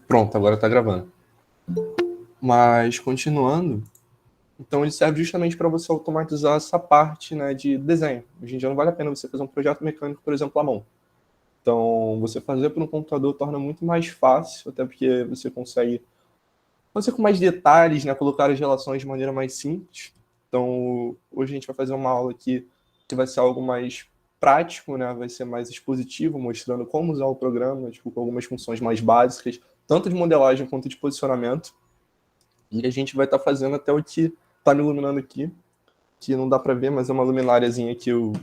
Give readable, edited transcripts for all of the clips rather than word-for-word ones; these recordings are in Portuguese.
Pronto, agora está gravando. Mas, continuando, então ele serve justamente para você automatizar essa parte, né, de desenho. Hoje em dia não vale a pena você fazer um projeto mecânico, por exemplo, à mão. Então, você fazer por um computador torna muito mais fácil, até porque você consegue fazer com mais detalhes, né, colocar as relações de maneira mais simples. Então, hoje a gente vai fazer uma aula aqui que vai ser algo mais prático, né, vai ser mais expositivo, mostrando como usar o programa, tipo, com algumas funções mais básicas, tanto de modelagem quanto de posicionamento. E a gente vai estar fazendo até o que está me iluminando aqui, que não dá para ver, mas é uma lumináriazinha que eu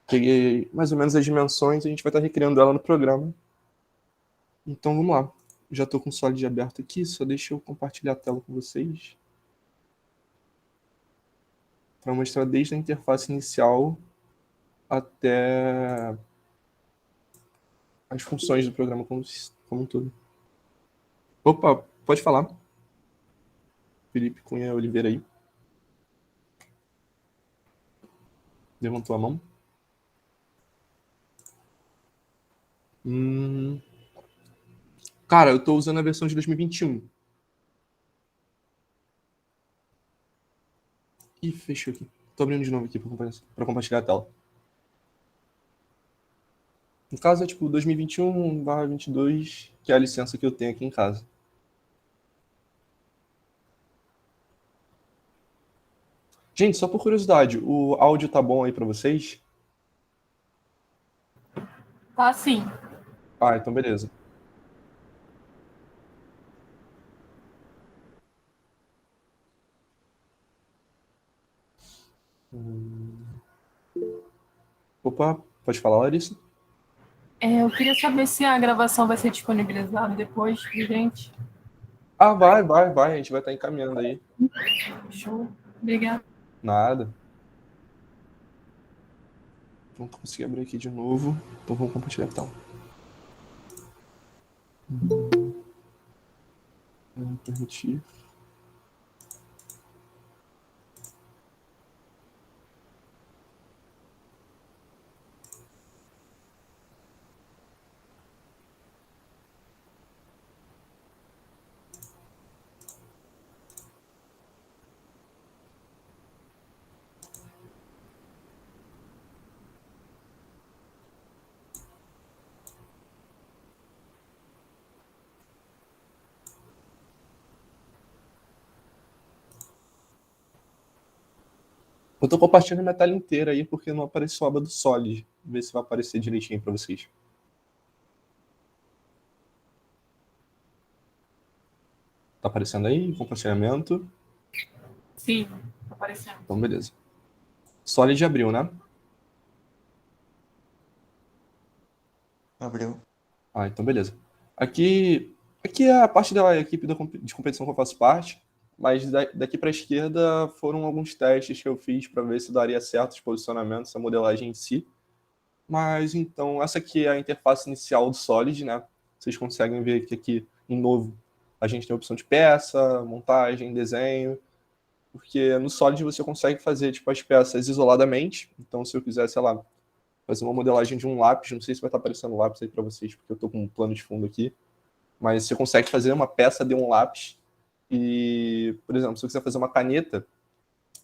peguei mais ou menos as dimensões e a gente vai estar recriando ela no programa. Então vamos lá. Já estou com o Solid aberto aqui, só deixa eu compartilhar a tela com vocês. Para mostrar desde a interface inicial até as funções do programa como um todo. Opa, pode falar. Felipe Cunha Oliveira aí. Levantou a mão. Cara, eu estou usando a versão de 2021. Ih, fechou aqui. Tô abrindo de novo aqui para compartilhar a tela. No caso é tipo 2021/22, que é a licença que eu tenho aqui em casa. Gente, só por curiosidade, o áudio tá bom aí para vocês? Tá sim. Ah, então beleza. Opa, pode falar, Larissa? Eu queria saber se a gravação vai ser disponibilizada depois, gente. Ah, vai. A gente vai estar encaminhando aí. Show. Obrigada. Nada. Não consegui abrir aqui de novo. Então vamos compartilhar então. Permitir. Eu tô compartilhando minha tela inteira aí porque não apareceu a aba do Solid. Ver se vai aparecer direitinho para vocês. Tá aparecendo aí? Compartilhamento. Sim, tá aparecendo. Então, beleza. Solid abriu, né? Abriu. Ah, então beleza. Aqui é a parte da equipe de competição que eu faço parte, mas daqui para a esquerda foram alguns testes que eu fiz para ver se daria certo os posicionamentos, a modelagem em si. Mas então, essa aqui é a interface inicial do Solid, né? Vocês conseguem ver que aqui em novo a gente tem a opção de peça, montagem, desenho, porque no Solid você consegue fazer tipo as peças isoladamente. Então, se eu quiser, sei lá, fazer uma modelagem de um lápis, não sei se vai estar aparecendo o lápis aí para vocês, porque eu estou com um plano de fundo aqui, mas você consegue fazer uma peça de um lápis e, por exemplo, se eu quiser fazer uma caneta,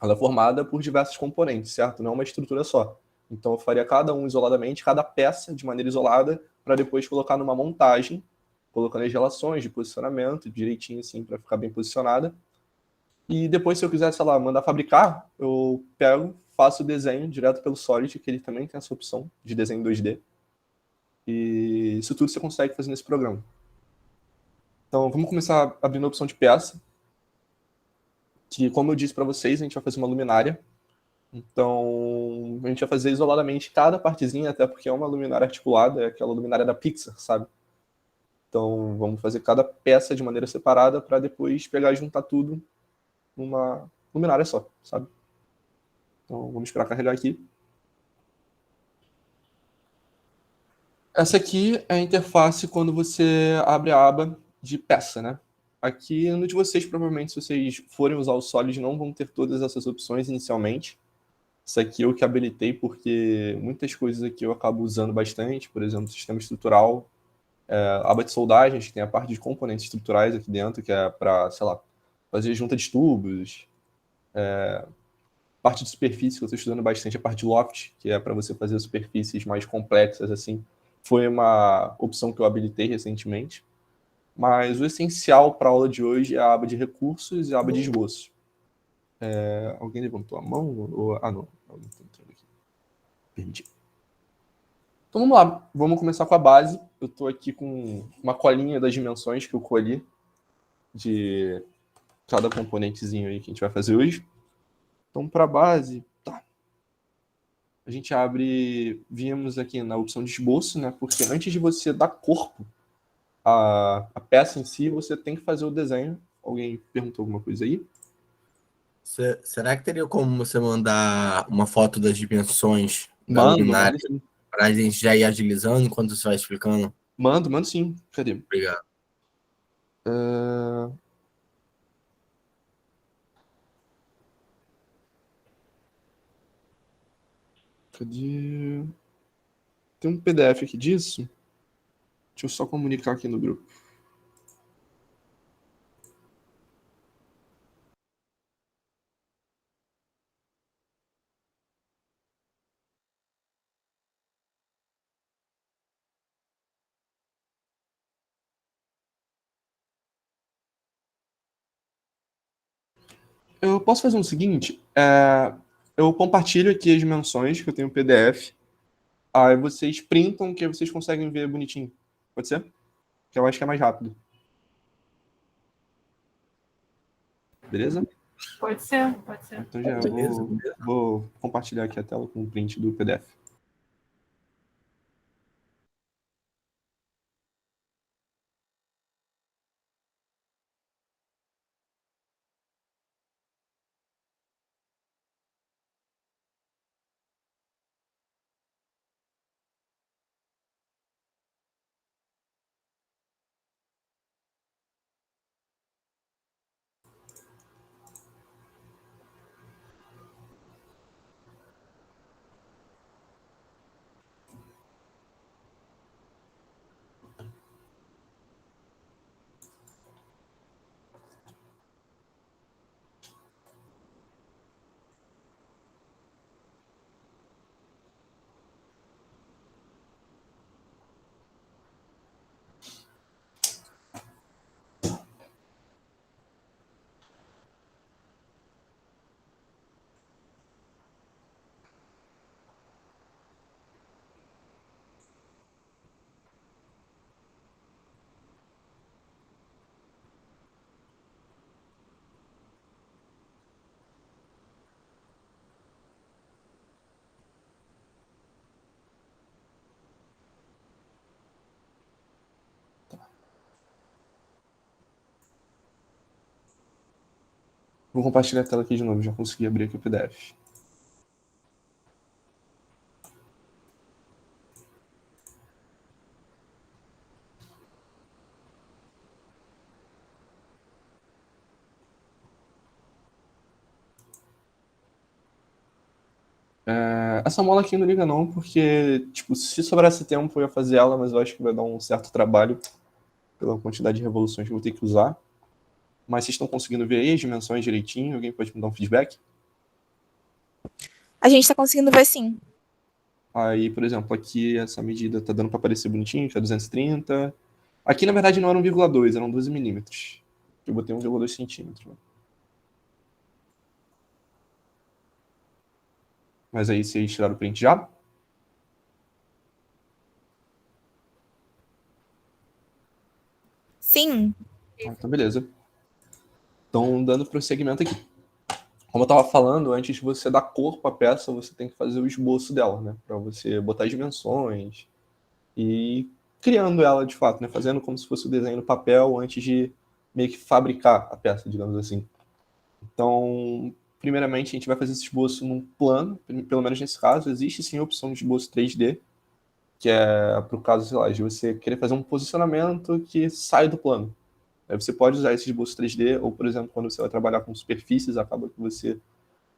ela é formada por diversos componentes, certo? Não é uma estrutura só. Então eu faria cada um isoladamente, cada peça de maneira isolada, para depois colocar numa montagem, colocando as relações de posicionamento direitinho assim, para ficar bem posicionada. E depois, se eu quiser, sei lá, mandar fabricar, eu pego, faço o desenho direto pelo Solid, que ele também tem essa opção de desenho 2D. E isso tudo você consegue fazer nesse programa. Então, vamos começar abrindo a opção de peça, que, como eu disse para vocês, a gente vai fazer uma luminária. Então, a gente vai fazer isoladamente cada partezinha, até porque é uma luminária articulada, é aquela luminária da Pixar, sabe? Então, vamos fazer cada peça de maneira separada para depois pegar e juntar tudo numa luminária só, sabe? Então, vamos esperar carregar aqui. Essa aqui é a interface quando você abre a aba de peça, né? Aqui no de vocês, provavelmente, se vocês forem usar o Solid, não vão ter todas essas opções inicialmente. Isso aqui eu que habilitei porque muitas coisas aqui eu acabo usando bastante, por exemplo, sistema estrutural. A aba de soldagens, que tem a parte de componentes estruturais aqui dentro, que é para, sei lá, fazer junta de tubos. Parte de superfície, que eu estou estudando bastante, a parte de loft, que é para você fazer superfícies mais complexas, assim. Foi uma opção que eu habilitei recentemente. Mas o essencial para a aula de hoje é a aba de recursos e a aba de esboço. Alguém levantou a mão? Não. Não estou entrando aqui. Perdi. Então vamos lá, vamos começar com a base. Eu estou aqui com uma colinha das dimensões que eu colhi de cada componentezinho aí que a gente vai fazer hoje. Então, para a base, tá. A gente viemos aqui na opção de esboço, né? Porque antes de você dar corpo à peça em si, você tem que fazer o desenho. Alguém perguntou alguma coisa aí? Será que teria como você mandar uma foto das dimensões da Mando luminária sim. para a gente já ir agilizando enquanto você vai explicando? Mando sim. Cadê? Obrigado. Cadê? Tem um PDF aqui disso. Deixa eu só comunicar aqui no grupo. Eu posso fazer o seguinte, eu compartilho aqui as dimensões que eu tenho no PDF, aí vocês printam que vocês conseguem ver bonitinho. Pode ser? Que eu acho que é mais rápido. Beleza? Pode ser, pode ser. Então já vou compartilhar aqui a tela com o print do PDF. Vou compartilhar a tela aqui de novo, já consegui abrir aqui o PDF. Essa mola aqui não liga não, porque, tipo, se sobrasse tempo eu ia fazer ela, mas eu acho que vai dar um certo trabalho pela quantidade de revoluções que eu vou ter que usar. Mas vocês estão conseguindo ver aí as dimensões direitinho? Alguém pode me dar um feedback? A gente está conseguindo ver sim. Aí, por exemplo, aqui essa medida tá dando para aparecer bonitinho, que é 230. Aqui, na verdade, não era 1,2, eram 12 milímetros. Eu botei 1,2 centímetros. Né? Mas aí vocês tiraram o print já? Sim. Então, beleza. Então, dando prosseguimento aqui. Como eu estava falando, antes de você dar corpo à peça, você tem que fazer o esboço dela, né? Para você botar as dimensões e criando ela de fato, né? Fazendo como se fosse o desenho no papel antes de meio que fabricar a peça, digamos assim. Então, primeiramente, a gente vai fazer esse esboço num plano, pelo menos nesse caso, existe sim a opção de esboço 3D, que é para o caso, sei lá, de você querer fazer um posicionamento que sai do plano. Aí você pode usar esse esboço 3D, ou, por exemplo, quando você vai trabalhar com superfícies, acaba que você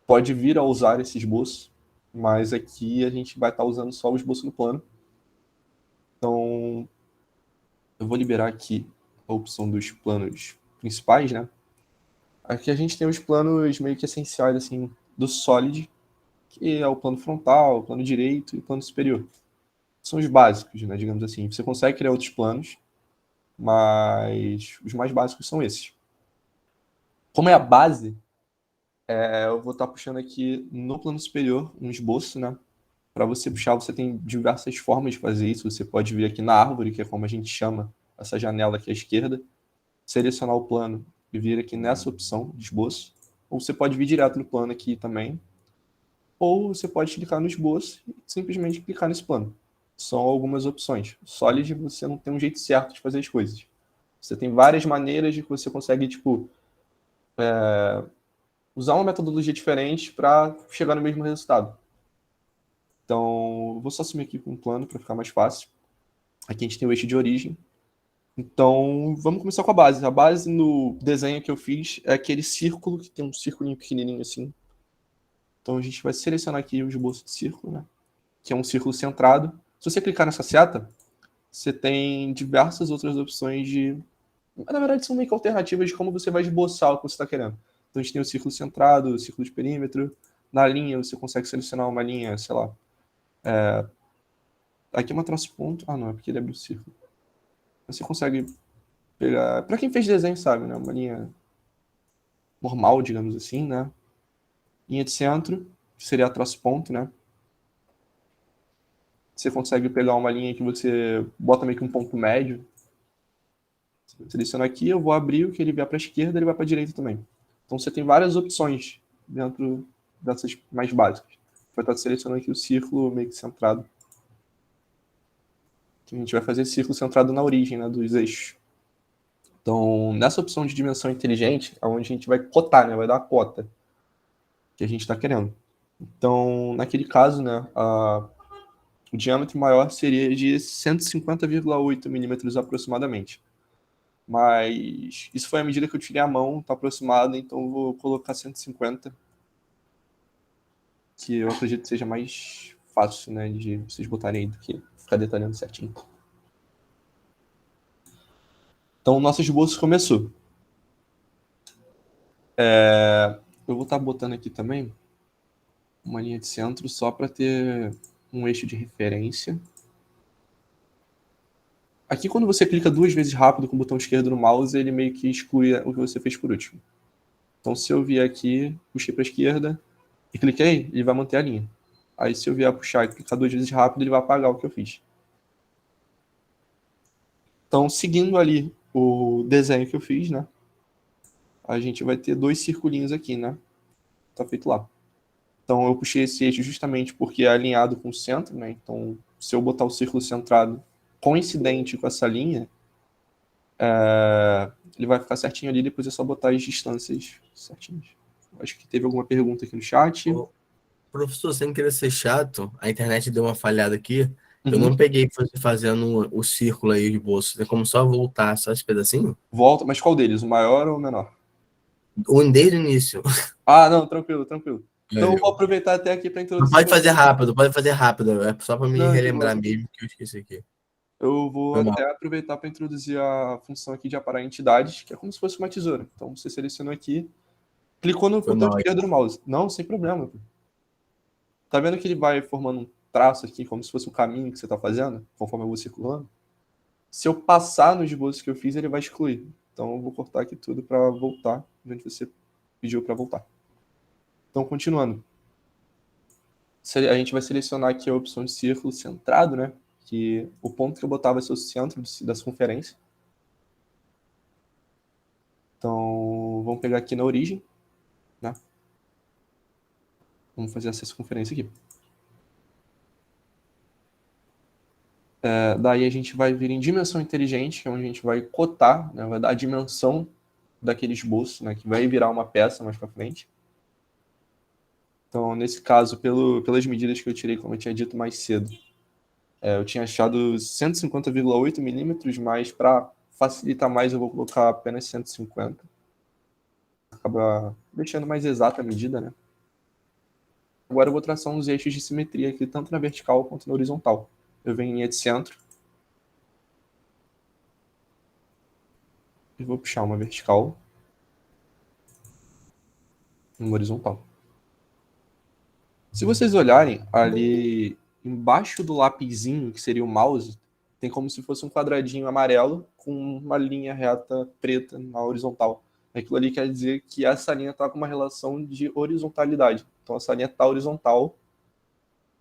pode vir a usar esse esboço, mas aqui a gente vai estar usando só o esboço no plano. Então, eu vou liberar aqui a opção dos planos principais, né? Aqui a gente tem os planos meio que essenciais, assim, do Solid, que é o plano frontal, o plano direito e o plano superior. São os básicos, né, digamos assim. Você consegue criar outros planos, mas os mais básicos são esses. Como é a base, eu vou estar puxando aqui no plano superior um esboço, né? Para você puxar, você tem diversas formas de fazer isso. Você pode vir aqui na árvore, que é como a gente chama essa janela aqui à esquerda, selecionar o plano e vir aqui nessa opção de esboço. Ou você pode vir direto no plano aqui também. Ou você pode clicar no esboço e simplesmente clicar nesse plano. São algumas opções. Solid, você não tem um jeito certo de fazer as coisas. Você tem várias maneiras de que você consegue, tipo, usar uma metodologia diferente para chegar no mesmo resultado. Então, vou só assumir aqui com um plano para ficar mais fácil. Aqui a gente tem o eixo de origem. Então, vamos começar com a base. A base no desenho que eu fiz é aquele círculo, que tem um círculo pequenininho assim. Então, a gente vai selecionar aqui o esboço de círculo, né? Que é um círculo centrado. Se você clicar nessa seta, você tem diversas outras opções de... Na verdade, são meio que alternativas de como você vai esboçar o que você está querendo. Então, a gente tem o círculo centrado, o círculo de perímetro. Na linha, você consegue selecionar uma linha, sei lá. Aqui é uma traço ponto. Ah, não, é porque ele abriu o círculo. Você consegue pegar... Para quem fez desenho, sabe, né? Uma linha normal, digamos assim, né? Linha de centro, que seria a traço ponto, né? Você consegue pegar uma linha que você bota meio que um ponto médio. Seleciono aqui, eu vou abrir, o que ele vier para a esquerda, ele vai para a direita também. Então você tem várias opções dentro dessas mais básicas. Vai estar selecionando aqui o círculo meio que centrado. A gente vai fazer círculo centrado na origem, né, dos eixos. Então, nessa opção de dimensão inteligente, é onde a gente vai cotar, né, vai dar a cota que a gente está querendo. Então, naquele caso, né, o diâmetro maior seria de 150,8 milímetros aproximadamente. Mas isso foi a medida que eu tirei a mão, está aproximado, então eu vou colocar 150, que eu acredito que seja mais fácil, né, de vocês botarem aí do que ficar detalhando certinho. Então, o nosso esboço começou. Eu vou estar botando aqui também uma linha de centro só para ter um eixo de referência. Aqui, quando você clica duas vezes rápido com o botão esquerdo no mouse, ele meio que exclui o que você fez por último. Então, se eu vier aqui, puxei para a esquerda e cliquei, ele vai manter a linha. Aí, se eu vier puxar e clicar duas vezes rápido, ele vai apagar o que eu fiz. Então, seguindo ali o desenho que eu fiz, né? A gente vai ter dois circulinhos aqui, né? Tá feito lá. Então, eu puxei esse eixo justamente porque é alinhado com o centro, né? Então, se eu botar o círculo centrado coincidente com essa linha, ele vai ficar certinho ali, depois é só botar as distâncias certinhas. Acho que teve alguma pergunta aqui no chat. Ô, professor, sem querer ser chato, a internet deu uma falhada aqui. Eu Uhum. não peguei você fazendo o círculo aí de bolso. Tem como só voltar só esse pedacinho? Volta, mas qual deles? O maior ou o menor? Desde o início. Ah, não, tranquilo, tranquilo. Então eu vou Valeu. aproveitar até aqui para Não introduzir. pode fazer rápido, pode fazer rápido. É só para me Não, de relembrar boa. mesmo que eu esqueci aqui. Eu vou Foi até mal. aproveitar para introduzir a função aqui de aparar entidades, que é como se fosse uma tesoura. Então você selecionou aqui, clicou no Foi botão mal aí. esquerdo do mouse. Não, sem problema. Tá vendo que ele vai formando um traço aqui, como se fosse um caminho que você está fazendo, conforme eu vou circulando? Se eu passar no esboço que eu fiz, ele vai excluir. Então eu vou cortar aqui tudo para voltar, onde você pediu para voltar. Então, continuando. A gente vai selecionar aqui a opção de círculo centrado, né? Que o ponto que eu botar vai ser o centro da circunferência. Então, vamos pegar aqui na origem, né? Vamos fazer essa circunferência aqui. Daí a gente vai vir em dimensão inteligente, que é onde a gente vai cotar, né? Vai dar a dimensão daquele esboço, né? Que vai virar uma peça mais para frente. Então, nesse caso, pelas medidas que eu tirei, como eu tinha dito mais cedo, eu tinha achado 150,8 milímetros, mas para facilitar mais eu vou colocar apenas 150. Acaba deixando mais exata a medida, né? Agora eu vou traçar uns eixos de simetria aqui, tanto na vertical quanto na horizontal. Eu venho em linha de centro. e vou puxar uma vertical e uma horizontal. Se vocês olharem ali embaixo do lapisinho, que seria o mouse, tem como se fosse um quadradinho amarelo com uma linha reta preta na horizontal. Aquilo ali quer dizer que essa linha está com uma relação de horizontalidade. Então essa linha está horizontal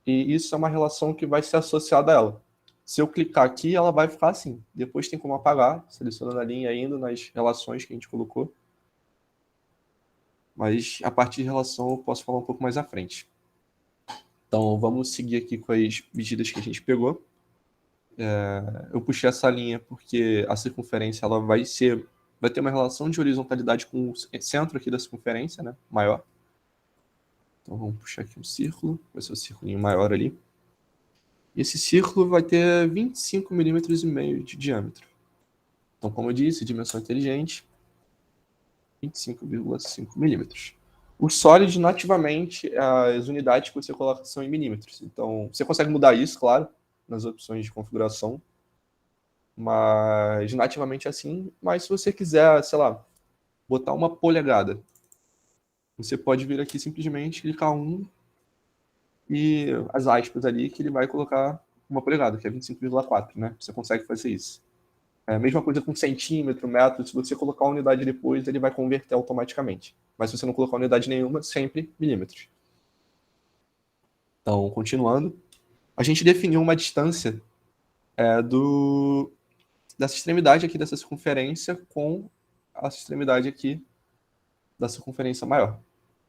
e isso é uma relação que vai ser associada a ela. Se eu clicar aqui, ela vai ficar assim. Depois tem como apagar, selecionando a linha ainda nas relações que a gente colocou. Mas a partir de relação eu posso falar um pouco mais à frente. Então vamos seguir aqui com as medidas que a gente pegou. Eu puxei essa linha porque a circunferência ela vai ter uma relação de horizontalidade com o centro aqui da circunferência, né, maior. Então vamos puxar aqui um círculo, vai ser o círculo maior ali. E esse círculo vai ter 25,5 milímetros de diâmetro. Então, como eu disse, dimensão inteligente, 25,5 milímetros. O sólido, nativamente, as unidades que você coloca são em milímetros. Então, você consegue mudar isso, claro, nas opções de configuração, mas nativamente é assim. Mas se você quiser, sei lá, botar uma polegada, você pode vir aqui simplesmente clicar e as aspas ali que ele vai colocar uma polegada, que é 25,4, né? Você consegue fazer isso. É a mesma coisa com centímetro, metro, se você colocar uma unidade depois, ele vai converter automaticamente. Mas se você não colocar unidade nenhuma, sempre milímetros. Então, continuando, a gente definiu uma distância dessa extremidade aqui dessa circunferência com a extremidade aqui da circunferência maior.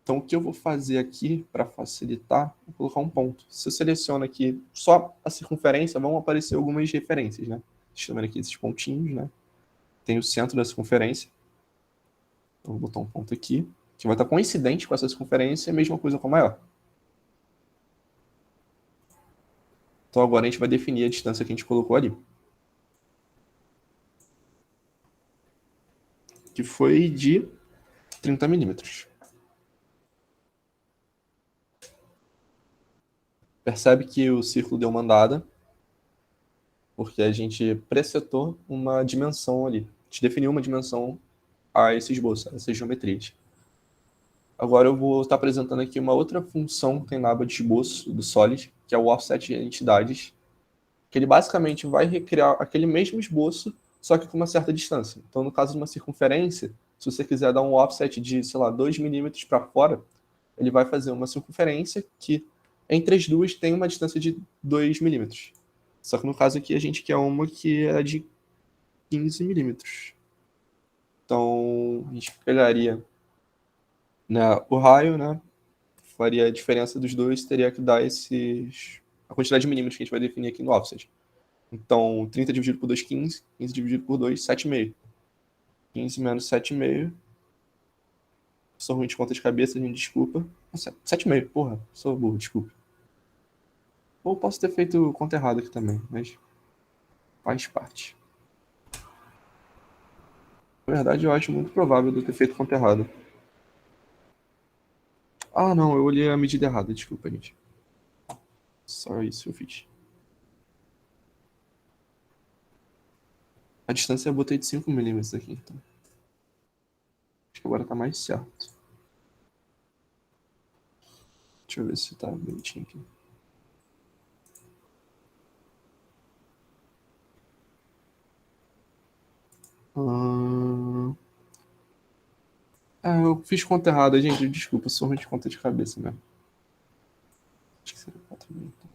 Então, o que eu vou fazer aqui para facilitar, vou colocar um ponto. Se eu seleciono aqui só a circunferência, vão aparecer algumas referências, né? Deixa eu ver aqui esses pontinhos, né? Tem o centro da circunferência. Então, vou botar um ponto aqui, que vai estar coincidente com essa circunferência, e a mesma coisa com a maior. Então, agora a gente vai definir a distância que a gente colocou ali. Que foi de 30 milímetros. Percebe que o círculo deu uma andada, porque a gente presetou uma dimensão ali. A gente definiu uma dimensão a esse esboço, a essas geometrias. Agora eu vou estar apresentando aqui uma outra função que tem na aba de esboço do Solid, que é o offset de entidades, que ele basicamente vai recriar aquele mesmo esboço, só que com uma certa distância. Então, no caso de uma circunferência, se você quiser dar um offset de, sei lá, 2 milímetros para fora, ele vai fazer uma circunferência que, entre as duas, tem uma distância de 2 milímetros. Só que no caso aqui, a gente quer uma que é de 15 milímetros. Então, a gente pegaria, né, o raio, né, faria a diferença dos dois, teria que dar a quantidade de milímetros que a gente vai definir aqui no offset. Então, 30 dividido por 2, 15. 15 dividido por 2, 7,5. 15 menos 7,5. Sou ruim de conta de cabeça, gente, desculpa. 7,5, porra, sou burro, desculpa. Ou posso ter feito conta errada aqui também, mas faz parte. Na verdade, eu acho muito provável de eu ter feito conta errada. Ah, não, eu olhei a medida errada, desculpa, gente. Só isso eu fiz. A distância eu botei de 5 milímetros aqui, então. Acho que agora tá mais certo. Deixa eu ver se tá bonitinho aqui. Eu fiz conta errada, gente. Desculpa, sou ruim de conta de cabeça mesmo. Acho que seria 4 mil. Então.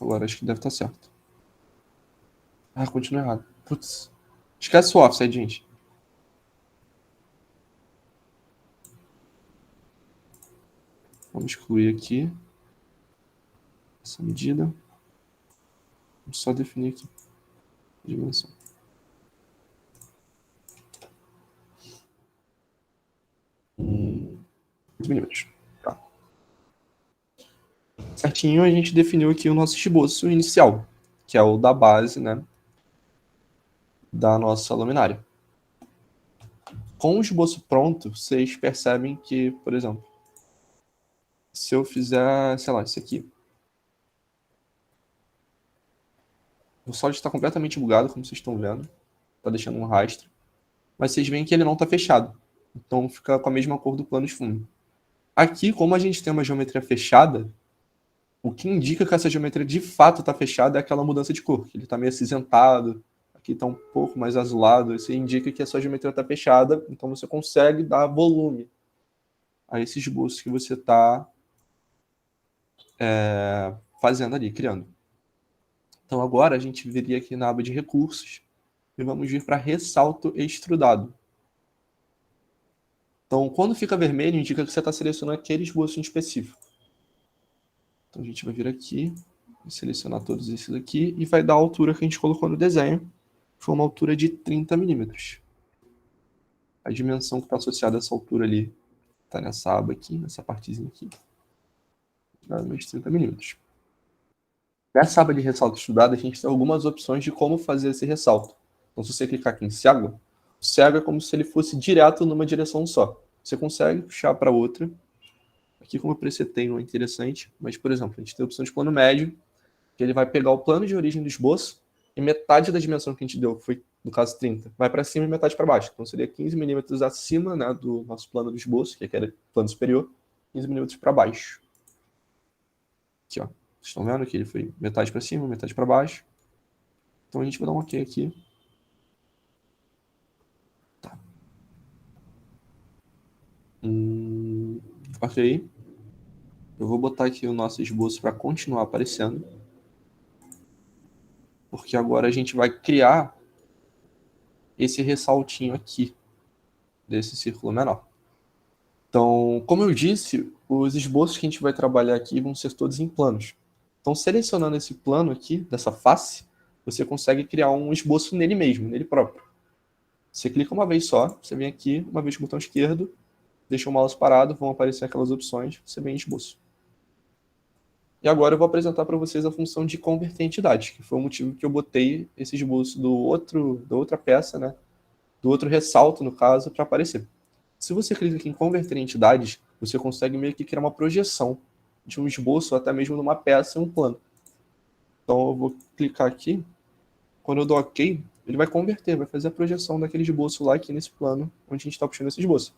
Agora acho que deve estar certo. Continua errado. Putz. Esquece o offset, gente. Vamos excluir aqui essa medida. Vamos só definir aqui a dimensão. Milímetros. Tá. Certinho, a gente definiu aqui o nosso esboço inicial, que é o da base, né, da nossa luminária. Com o esboço pronto, vocês percebem que, por exemplo, Se eu fizer, sei lá, isso aqui. O Solid está completamente bugado, como vocês estão vendo. Tá deixando um rastro. Mas vocês veem que ele não está fechado. Então fica com a mesma cor do plano de fundo. Aqui, como a gente tem uma geometria fechada, o que indica que essa geometria de fato está fechada é aquela mudança de cor. Que ele está meio acinzentado, aqui está um pouco mais azulado. Isso indica que a sua geometria está fechada, então você consegue dar volume a esse esboço que você está fazendo ali, criando. Então agora a gente viria aqui na aba de recursos e vamos vir para ressalto extrudado. Então, quando fica vermelho, indica que você está selecionando aquele esboço em específico. Então, a gente vai vir aqui, selecionar todos esses aqui e vai dar a altura que a gente colocou no desenho, que foi uma altura de 30 milímetros. A dimensão que está associada a essa altura ali está nessa aba aqui, nessa partezinha aqui. De 30 milímetros. Nessa aba de ressalto estudado, a gente tem algumas opções de como fazer esse ressalto. Então, se você clicar aqui em cego, o cego é como se ele fosse direto numa direção só. Você consegue puxar para outra. Aqui, como eu presetei, não é interessante, mas, por exemplo, a gente tem a opção de plano médio, que ele vai pegar o plano de origem do esboço e metade da dimensão que a gente deu, que foi, no caso, 30, vai para cima e metade para baixo. Então, seria 15 milímetros acima, né, do nosso plano do esboço, que era plano superior, 15 milímetros para baixo. Aqui, ó. Vocês estão vendo que ele foi metade para cima, metade para baixo. Então, a gente vai dar um OK aqui. Tá. OK. Eu vou botar aqui o nosso esboço para continuar aparecendo. Porque agora a gente vai criar esse ressaltinho aqui, desse círculo menor. Então, como eu disse, os esboços que a gente vai trabalhar aqui vão ser todos em planos. Então, selecionando esse plano aqui, dessa face, você consegue criar um esboço nele mesmo, nele próprio. Você clica uma vez só, você vem aqui, uma vez com o botão esquerdo, deixa o mouse parado, vão aparecer aquelas opções, você vem em esboço. E agora eu vou apresentar para vocês a função de converter entidades, que foi o motivo que eu botei esse esboço da outra peça, né, do outro ressalto, no caso, para aparecer. Se você clica aqui em converter entidades, você consegue meio que criar uma projeção de um esboço, até mesmo de uma peça em um plano. Então eu vou clicar aqui, quando eu dou OK, ele vai converter, vai fazer a projeção daquele esboço lá aqui nesse plano, onde a gente está puxando esse esboço.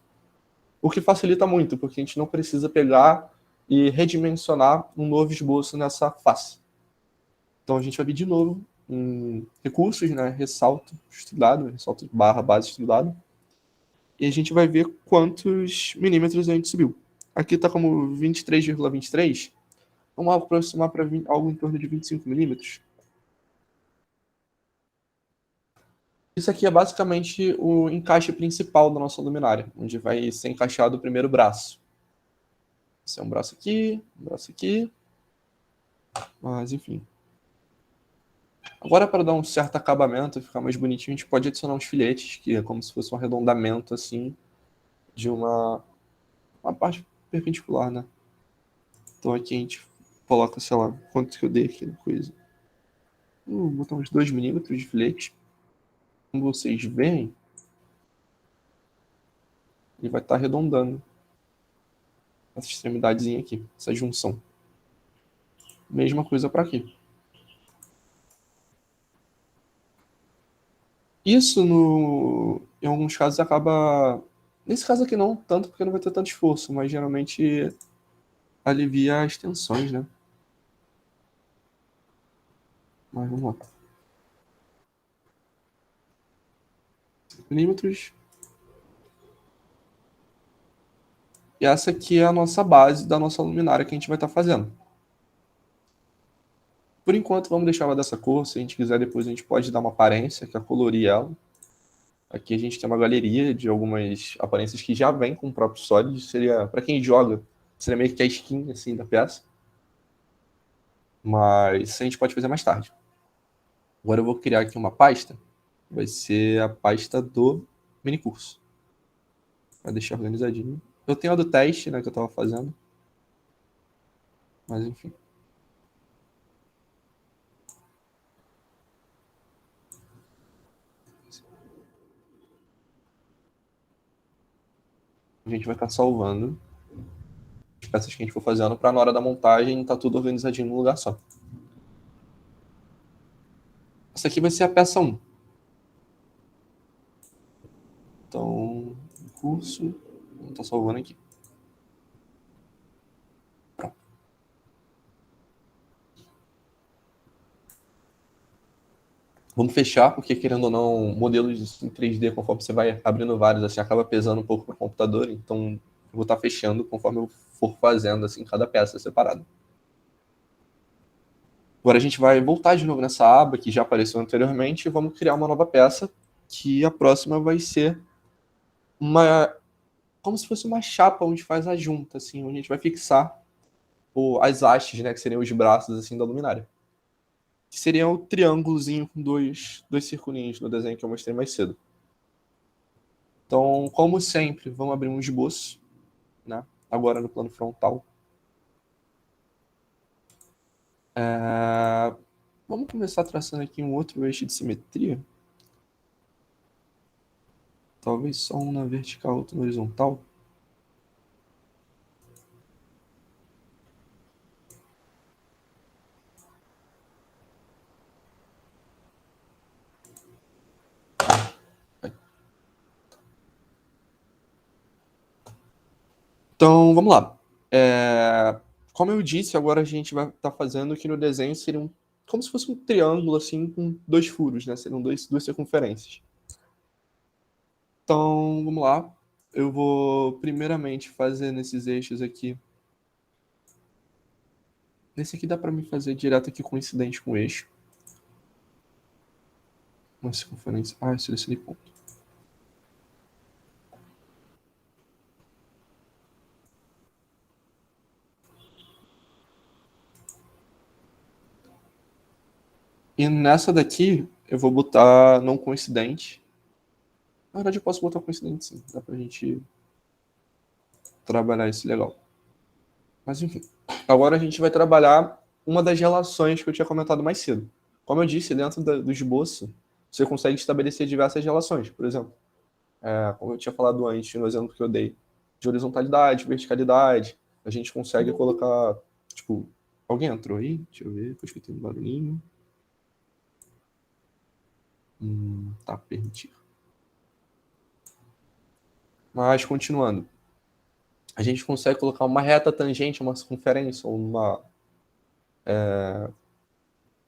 O que facilita muito, porque a gente não precisa pegar e redimensionar um novo esboço nessa face. Então a gente vai vir de novo em recursos, né, ressalto estudado, ressalto barra base estudado, e a gente vai ver quantos milímetros a gente subiu. Aqui está como 23,23. Vamos aproximar para algo em torno de 25 milímetros. Isso aqui é basicamente o encaixe principal da nossa luminária, onde vai ser encaixado o primeiro braço. Esse é um braço aqui, um braço aqui. Mas, enfim. Agora, para dar um certo acabamento e ficar mais bonitinho, a gente pode adicionar uns filetes, que é como se fosse um arredondamento, assim, de uma parte perpendicular, né? Então aqui a gente coloca, sei lá, quanto que eu dei aqui na coisa. Vou botar uns 2 milímetros de filete. Como vocês veem, ele vai estar arredondando essa extremidadezinha aqui, essa junção. Mesma coisa para aqui. Isso, em alguns casos, acaba... Nesse caso aqui não tanto, porque não vai ter tanto esforço, mas geralmente alivia as tensões, né? Mas vamos lá. Milímetros. E essa aqui é a nossa base da nossa luminária que a gente vai estar fazendo. Por enquanto, vamos deixar ela dessa cor. Se a gente quiser, depois a gente pode dar uma aparência, que é colorir ela. Aqui a gente tem uma galeria de algumas aparências que já vem com o próprio Solid. Seria, para quem joga, seria meio que a skin assim, da peça. Mas isso a gente pode fazer mais tarde. Agora eu vou criar aqui uma pasta. Vai ser a pasta do minicurso. Vai deixar organizadinho. Eu tenho a do teste, né, que eu estava fazendo. Mas enfim. A gente vai estar salvando. as peças que a gente for fazendo, para na hora da montagem tá tudo organizadinho num lugar só. Essa aqui vai ser a peça 1. Então, curso, vou estar salvando aqui. Pronto. Vamos fechar, porque querendo ou não, modelos em 3D, conforme você vai abrindo vários, assim, acaba pesando um pouco para o computador, então eu vou estar fechando conforme eu for fazendo, assim, cada peça separada. Agora a gente vai voltar de novo nessa aba que já apareceu anteriormente e vamos criar uma nova peça, que a próxima vai ser como se fosse uma chapa onde faz a junta, assim, onde a gente vai fixar as hastes, né, que seriam os braços, assim, da luminária. Que seria um triângulozinho com dois circulinhos no desenho que eu mostrei mais cedo. Então, como sempre, vamos abrir um esboço, né, agora no plano frontal. Vamos começar traçando aqui um outro eixo de simetria. Talvez só um na vertical, outro na horizontal. Então, vamos lá. Como eu disse, agora a gente vai estar fazendo que no desenho seria como se fosse um triângulo, assim, com 2 furos, né? Seriam duas circunferências. Então, vamos lá. Eu vou primeiramente fazer nesses eixos aqui. Nesse aqui dá para me fazer direto aqui coincidente com o eixo. Uma circunferência. Eu selecionei ponto. E nessa daqui, eu vou botar não coincidente. Na verdade, eu posso botar coincidente sim. Dá pra gente trabalhar isso legal. Mas enfim. Agora a gente vai trabalhar uma das relações que eu tinha comentado mais cedo. Como eu disse, dentro do esboço, você consegue estabelecer diversas relações. Por exemplo, como eu tinha falado antes, no exemplo que eu dei, de horizontalidade, verticalidade, a gente consegue colocar, tipo, alguém entrou aí? Deixa eu ver, depois que tem um barulhinho. Tá, permitir. Mas, continuando, a gente consegue colocar uma reta tangente a uma circunferência ou uma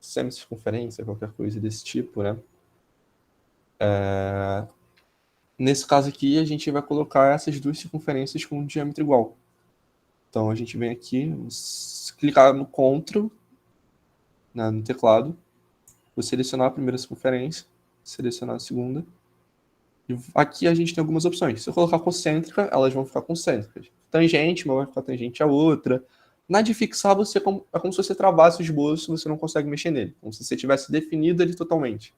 semicircunferência, qualquer coisa desse tipo, né? Nesse caso aqui, a gente vai colocar essas duas circunferências com um diâmetro igual. Então, a gente vem aqui, clicar no CTRL, né, no teclado, vou selecionar a primeira circunferência, selecionar a segunda. E aqui a gente tem algumas opções. Se eu colocar concêntrica, elas vão ficar concêntricas. Tangente, uma vai ficar tangente a outra. Na de fixar, é como se você travasse o esboço, você não consegue mexer nele. Como se você tivesse definido ele totalmente.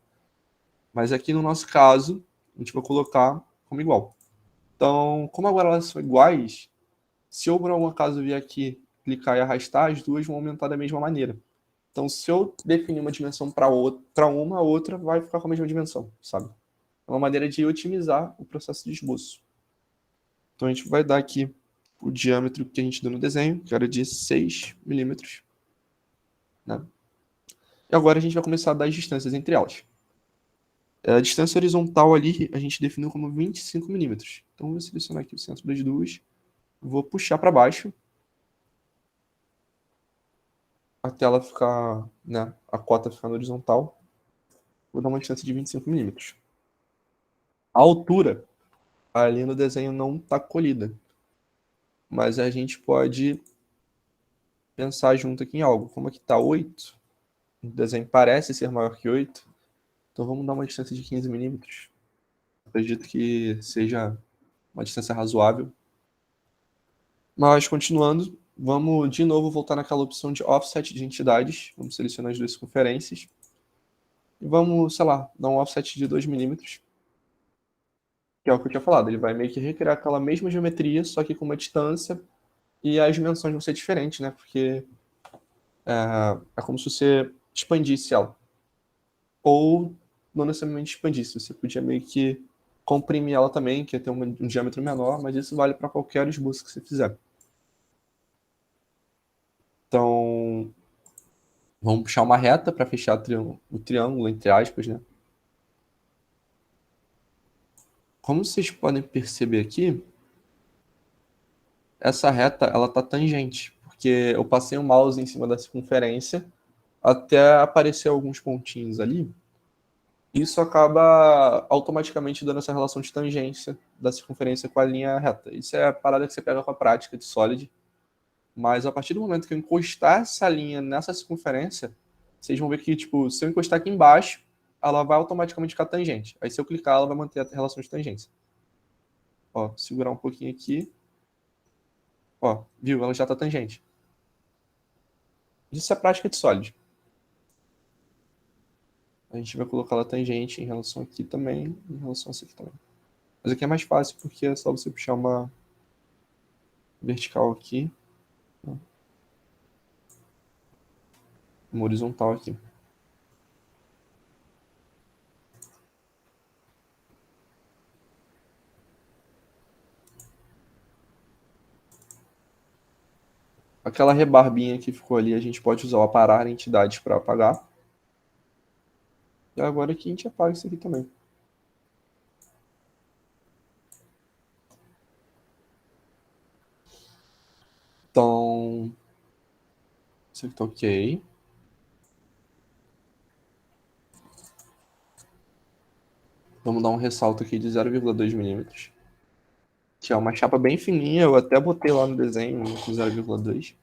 Mas aqui no nosso caso, a gente vai colocar como igual. Então, como agora elas são iguais, se eu por algum acaso vir aqui, clicar e arrastar, as duas vão aumentar da mesma maneira. Então, se eu definir uma dimensão para uma, a outra vai ficar com a mesma dimensão, sabe? É uma maneira de otimizar o processo de esboço. Então, a gente vai dar aqui o diâmetro que a gente deu no desenho, que era de 6 milímetros. Né? E agora a gente vai começar a dar as distâncias entre elas. A distância horizontal ali a gente definiu como 25 milímetros. Então, eu vou selecionar aqui o centro das duas, vou puxar para baixo, até ela ficar, né, a cota ficar na horizontal. Vou dar uma distância de 25 milímetros. A altura ali no desenho não está colhida, mas a gente pode pensar junto aqui em algo. Como aqui está 8, o desenho parece ser maior que 8, então vamos dar uma distância de 15 milímetros. Acredito que seja uma distância razoável. Mas continuando, vamos de novo voltar naquela opção de offset de entidades. Vamos selecionar as duas circunferências. E vamos, sei lá, dar um offset de 2 milímetros. Que é o que eu tinha falado. Ele vai meio que recriar aquela mesma geometria, só que com uma distância. E as dimensões vão ser diferentes, né? Porque é como se você expandisse ela. Ou não necessariamente expandisse. Você podia meio que comprimir ela também, que ia ter um diâmetro menor, mas isso vale para qualquer esboço que você fizer. Então, vamos puxar uma reta para fechar o triângulo, entre aspas, né? Como vocês podem perceber aqui, essa reta ela tá tangente, porque eu passei o mouse em cima da circunferência até aparecer alguns pontinhos ali. Isso acaba automaticamente dando essa relação de tangência da circunferência com a linha reta. Isso é a parada que você pega com a prática de Solid. Mas a partir do momento que eu encostar essa linha nessa circunferência, vocês vão ver que, tipo, se eu encostar aqui embaixo, ela vai automaticamente ficar tangente. Aí se eu clicar, ela vai manter a relação de tangência. Ó, segurar um pouquinho aqui. Ó, viu? Ela já está tangente. Isso é prática de Solid. A gente vai colocar ela tangente em relação aqui também, em relação a isso aqui também. Mas aqui é mais fácil porque é só você puxar uma vertical aqui, uma horizontal aqui. Aquela rebarbinha que ficou ali, a gente pode usar o aparar entidades para apagar. E agora aqui a gente apaga isso aqui também. Então, isso aqui tá ok. Vamos dar um ressalto aqui de 0,2 milímetros. Que é uma chapa bem fininha, eu até botei lá no desenho, 0,2.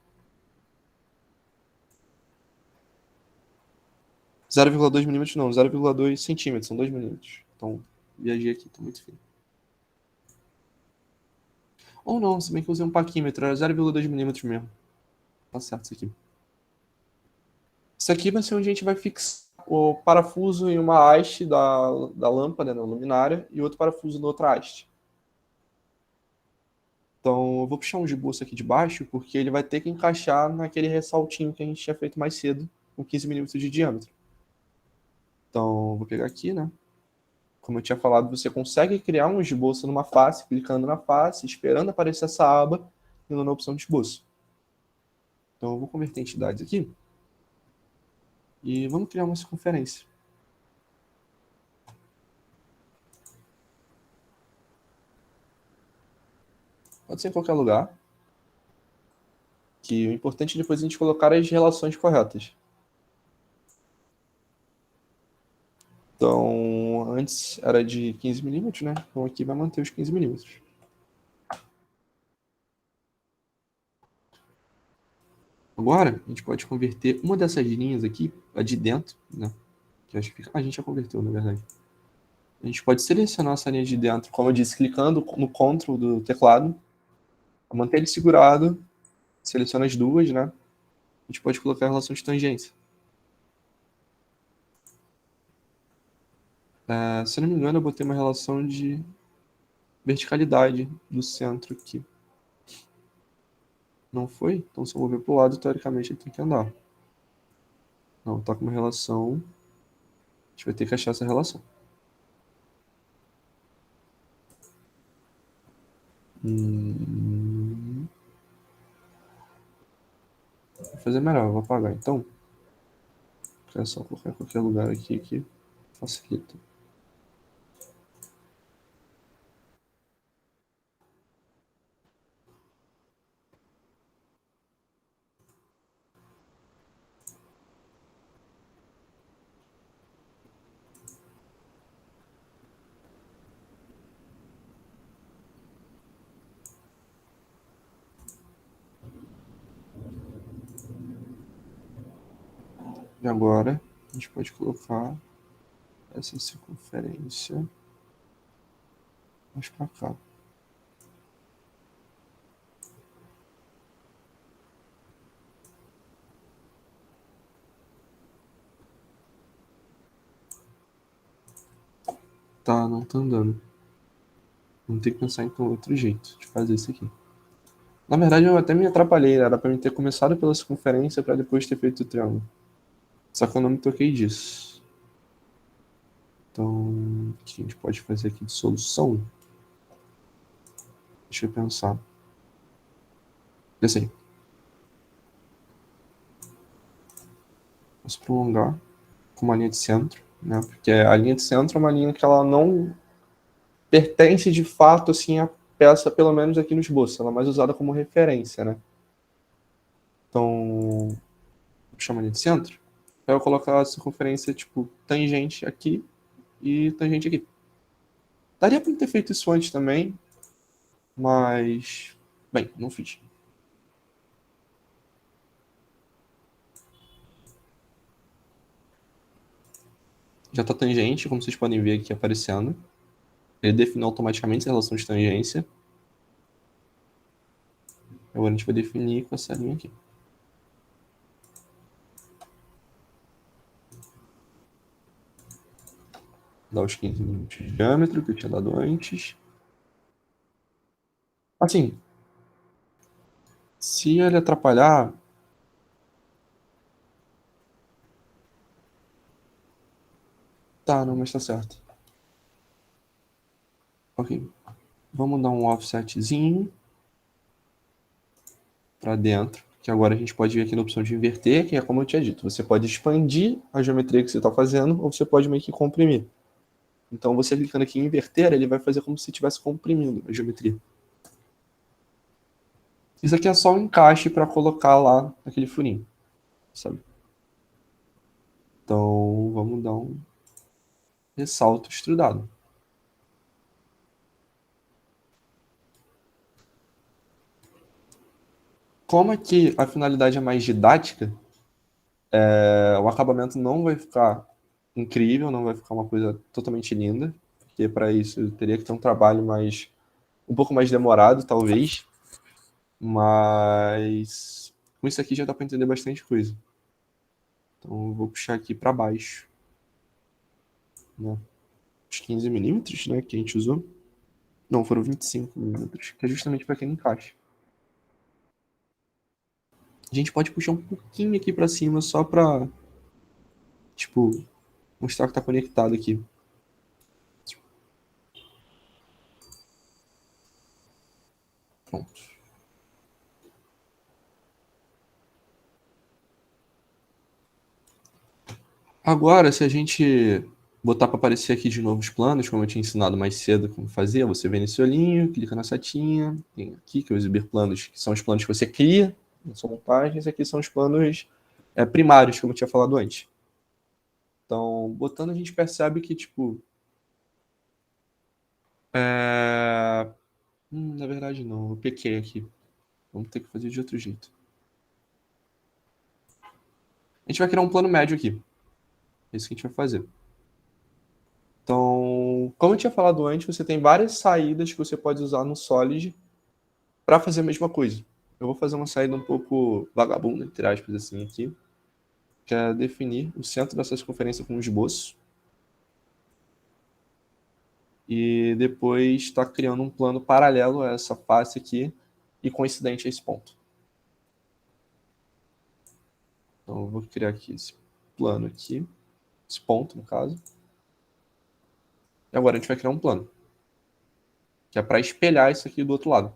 0,2 milímetros não, 0,2 centímetros, são 2 milímetros. Então, viajei aqui, tá muito fino. Ou não, se bem que eu usei um paquímetro, era 0,2 milímetros mesmo. Tá certo isso aqui. Isso aqui vai ser onde a gente vai fixar o parafuso em uma haste da lâmpada, né, luminária, e outro parafuso na outra haste. Então, eu vou puxar um esboço aqui de baixo, porque ele vai ter que encaixar naquele ressaltinho que a gente tinha feito mais cedo, com 15 milímetros de diâmetro. Então, eu vou pegar aqui, né? Como eu tinha falado, você consegue criar um esboço numa face, clicando na face, esperando aparecer essa aba, indo na opção de esboço. Então, eu vou converter entidades aqui. E vamos criar uma circunferência. Pode ser em qualquer lugar. Que o importante é depois a gente colocar as relações corretas. Então, antes era de 15 milímetros, né? Então aqui vai manter os 15 milímetros. Agora, a gente pode converter uma dessas linhas aqui, a de dentro, né? Que acho que a gente já converteu, na verdade. A gente pode selecionar essa linha de dentro, como eu disse, clicando no Ctrl do teclado, manter ele segurado, seleciona as duas, né? A gente pode colocar a relação de tangência. Se eu não me engano, eu botei uma relação de verticalidade do centro aqui. Não foi? Então, se eu mover para o lado, teoricamente ele tem que andar. Não, tá com uma relação. A gente vai ter que achar essa relação. Vou fazer melhor, eu vou apagar então. É só colocar em qualquer lugar aqui que facilita. E agora a gente pode colocar essa circunferência mais para cá. Tá, não tá andando. Vamos ter que pensar então outro jeito de fazer isso aqui. Na verdade, eu até me atrapalhei, era para mim ter começado pela circunferência para depois ter feito o triângulo. Só que eu não me toquei disso. Então, o que a gente pode fazer aqui de solução? Deixa eu pensar. Assim, Vamos prolongar com uma linha de centro, né? Porque a linha de centro é uma linha que ela não pertence de fato assim à peça, pelo menos aqui no esboço. Ela é mais usada como referência, né? Então, vou puxar uma linha de centro. Eu vou colocar a circunferência tipo tangente aqui e tangente aqui. Daria para ter feito isso antes também, mas bem, não fiz. Já está tangente, como vocês podem ver aqui aparecendo. Ele define automaticamente a relação de tangência. Agora a gente vai definir com essa linha aqui. Dá os 15 minutos de diâmetro que eu tinha dado antes. Assim, se ele atrapalhar... Tá, não, mas tá certo. Ok. Vamos dar um offsetzinho para dentro, que agora a gente pode vir aqui na opção de inverter, que é como eu tinha dito. Você pode expandir a geometria que você está fazendo, ou você pode meio que comprimir. Então, você clicando aqui em inverter, ele vai fazer como se estivesse comprimindo a geometria. Isso aqui é só um encaixe para colocar lá naquele furinho, sabe? Então, vamos dar um ressalto extrudado. Como aqui a finalidade é mais didática, o acabamento não vai ficar incrível, não vai ficar uma coisa totalmente linda, porque para isso eu teria que ter um trabalho um pouco mais demorado, talvez, mas com isso aqui já dá para entender bastante coisa. Então eu vou puxar aqui para baixo, né? Os 15 milímetros, né, que a gente usou. Não, foram 25 milímetros, que é justamente para aquele encaixe. A gente pode puxar um pouquinho aqui para cima só para, tipo, mostrar que tá conectado aqui. Pronto. Agora, se a gente botar para aparecer aqui de novo os planos, como eu tinha ensinado mais cedo como fazer, você vem nesse olhinho, clica na setinha, tem aqui que é o exibir planos, que são os planos que você cria na sua montagem, e aqui são os planos primários, como eu tinha falado antes. Então, botando a gente percebe que, tipo, na verdade não, eu pequei aqui. Vamos ter que fazer de outro jeito. A gente vai criar um plano médio aqui. É isso que a gente vai fazer. Então, como eu tinha falado antes, você tem várias saídas que você pode usar no Solid para fazer a mesma coisa. Eu vou fazer uma saída um pouco vagabunda, entre aspas, assim, aqui, que é definir o centro dessa circunferência com um esboço e depois estar criando um plano paralelo a essa face aqui e coincidente a esse ponto. Então, eu vou criar aqui esse plano aqui, esse ponto, no caso. E agora a gente vai criar um plano, que é para espelhar isso aqui do outro lado.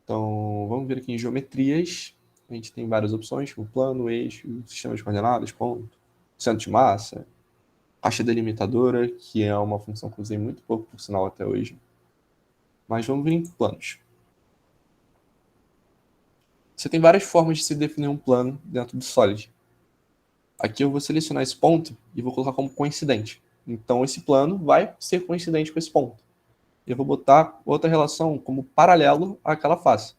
Então, vamos ver aqui em geometrias. A gente tem várias opções, como plano, eixo, sistema de coordenadas, ponto, centro de massa, caixa delimitadora, que é uma função que eu usei muito pouco, por sinal, até hoje. Mas vamos ver em planos. Você tem várias formas de se definir um plano dentro do Solid. Aqui eu vou selecionar esse ponto e vou colocar como coincidente. Então, esse plano vai ser coincidente com esse ponto. Eu vou botar outra relação como paralelo àquela face.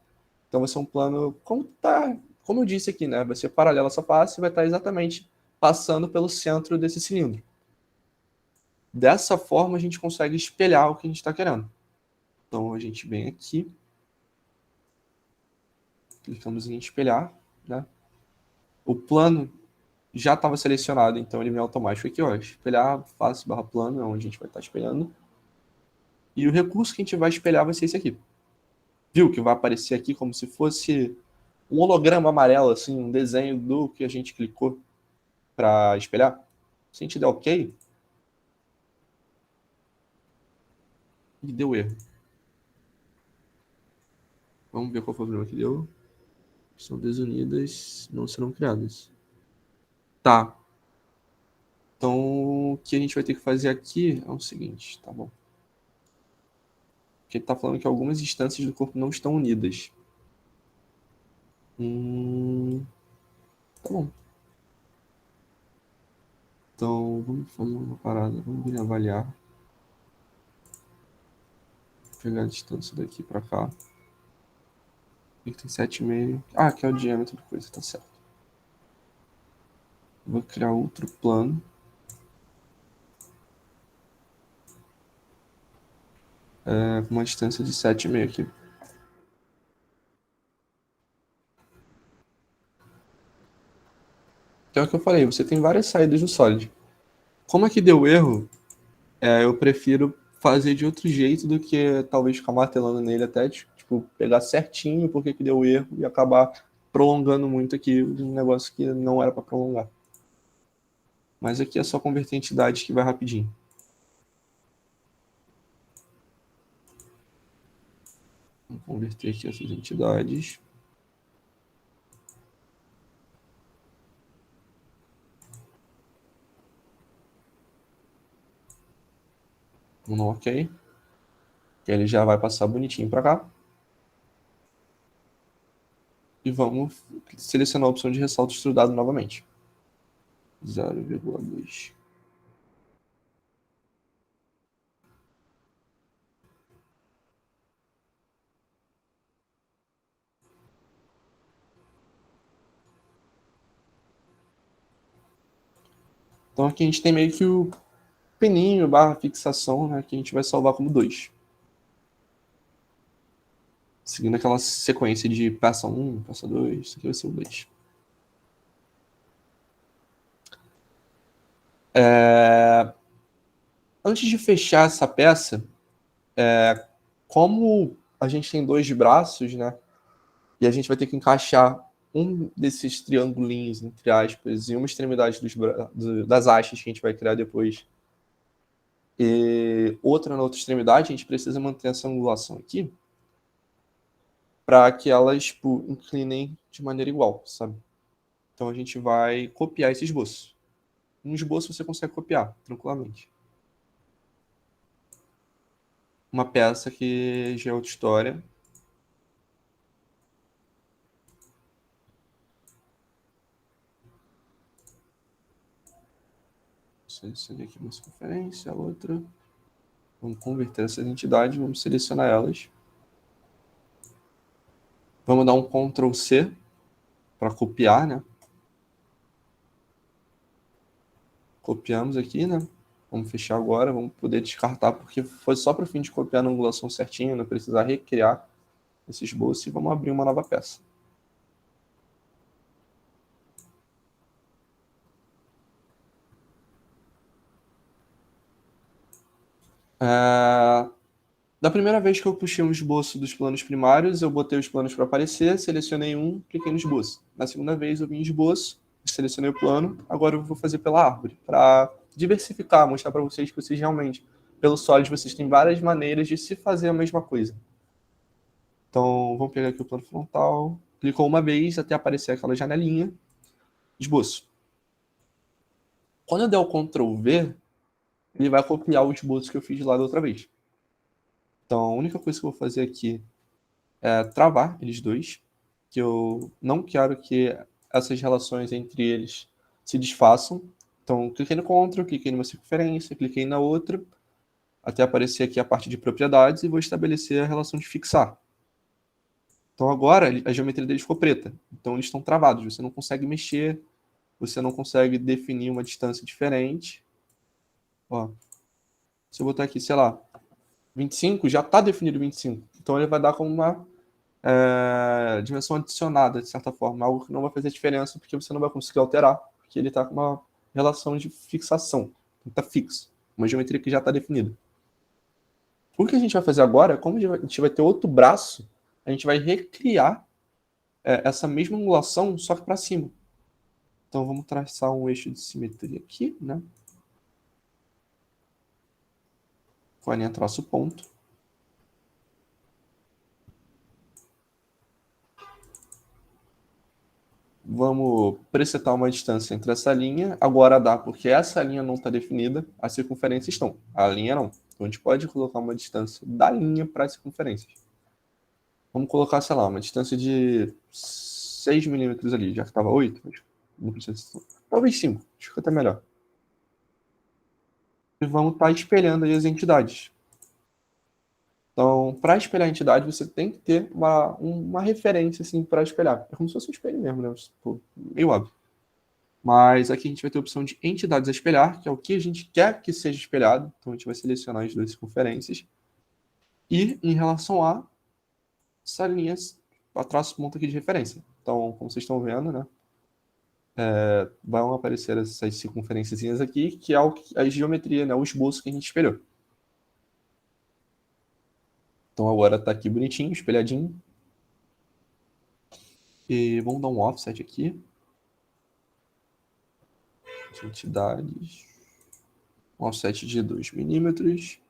Então, vai ser um plano, como eu disse aqui, né? Vai ser paralelo a essa face e vai estar exatamente passando pelo centro desse cilindro. Dessa forma, a gente consegue espelhar o que a gente está querendo. Então, a gente vem aqui, clicamos em espelhar, né? O plano já estava selecionado, então ele vem automático aqui, ó, espelhar face barra plano, é onde a gente vai estar espelhando. E o recurso que a gente vai espelhar vai ser esse aqui. Viu que vai aparecer aqui como se fosse um holograma amarelo, assim, um desenho do que a gente clicou para espelhar? Se a gente der OK, e deu erro. Vamos ver qual foi o problema que deu. São desunidas, não serão criadas. Tá. Então, o que a gente vai ter que fazer aqui é o seguinte, tá bom? Porque ele tá falando que algumas instâncias do corpo não estão unidas. Tá bom. Então, vamos fazer uma parada. Vamos vir avaliar. Vou pegar a distância daqui pra cá. Aqui tem 7,5. Ah, aqui é o diâmetro da coisa, tá certo. Vou criar outro plano. Com uma distância de 7,5 aqui. Então é o que eu falei, você tem várias saídas no Solid. Como aqui deu erro, eu prefiro fazer de outro jeito do que talvez ficar martelando nele até, tipo, pegar certinho porque que deu erro e acabar prolongando muito aqui um negócio que não era para prolongar. Mas aqui é só converter entidades que vai rapidinho. Vamos converter aqui essas entidades. Vamos no OK. Que ele já vai passar bonitinho para cá. E vamos selecionar a opção de ressalto extrudado novamente. 0,2. Então aqui a gente tem meio que o peninho barra fixação, né, que a gente vai salvar como 2. Seguindo aquela sequência de peça 1, peça 2, isso aqui vai ser o 2. Antes de fechar essa peça, como a gente tem 2 braços, né, e a gente vai ter que encaixar um desses triangulinhos, entre aspas, em uma extremidade das hastes que a gente vai criar depois, e outra na outra extremidade, a gente precisa manter essa angulação aqui para que elas tipo, inclinem de maneira igual, sabe? Então a gente vai copiar esse esboço. Um esboço você consegue copiar tranquilamente. Uma peça que já é outra história. Selecionei aqui uma circunferência, a outra. Vamos converter essas entidades, vamos selecionar elas. Vamos dar um Ctrl C para copiar, né? Copiamos aqui, né? Vamos fechar agora, vamos poder descartar, porque foi só para o fim de copiar na angulação certinha, não precisar recriar esse esboço, e vamos abrir uma nova peça. Da primeira vez que eu puxei um esboço dos planos primários, eu botei os planos para aparecer, selecionei um, cliquei no esboço. Na segunda vez eu vim em esboço, selecionei o plano, agora eu vou fazer pela árvore, para diversificar, mostrar para vocês que vocês realmente, pelo Solid, vocês têm várias maneiras de se fazer a mesma coisa. Então, vamos pegar aqui o plano frontal, clicou uma vez até aparecer aquela janelinha, esboço. Quando eu der o Ctrl V, ele vai copiar o esboço que eu fiz lá da outra vez. Então, a única coisa que eu vou fazer aqui é travar eles dois, que eu não quero que essas relações entre eles se desfaçam. Então, cliquei no Ctrl, cliquei numa circunferência, cliquei na outra, até aparecer aqui a parte de propriedades e vou estabelecer a relação de fixar. Então, agora a geometria deles ficou preta. Então, eles estão travados, você não consegue mexer, você não consegue definir uma distância diferente. Ó, se eu botar aqui, sei lá, 25, já está definido 25. Então, ele vai dar como uma dimensão adicionada, de certa forma, algo que não vai fazer diferença, porque você não vai conseguir alterar, porque ele está com uma relação de fixação, está fixo, uma geometria que já está definida. O que a gente vai fazer agora, como a gente vai ter outro braço, a gente vai recriar essa mesma angulação, só que para cima. Então vamos traçar um eixo de simetria aqui, né? Com a linha traço ponto. Vamos presetar uma distância entre essa linha. Agora dá, porque essa linha não está definida, as circunferências estão. A linha não. Então, a gente pode colocar uma distância da linha para as circunferências. Vamos colocar, sei lá, uma distância de 6 milímetros ali, já que estava 8. Não precisa, talvez 5, acho que até melhor. E vamos estar espelhando aí as entidades. Então, para espelhar a entidade, você tem que ter uma referência assim, para espelhar. É como se fosse um espelho mesmo, né? Tipo, meio óbvio. Mas aqui a gente vai ter a opção de entidades a espelhar, que é o que a gente quer que seja espelhado. Então, a gente vai selecionar as duas circunferências. E, em relação a essa linha, eu traço ponto aqui de referência. Então, como vocês estão vendo, né? Vão aparecer essas circunferências aqui, que é a geometria, né? O esboço que a gente espelhou. Então, agora está aqui bonitinho, espelhadinho. E vamos dar um offset aqui. Entidades. Um offset de 2 milímetros.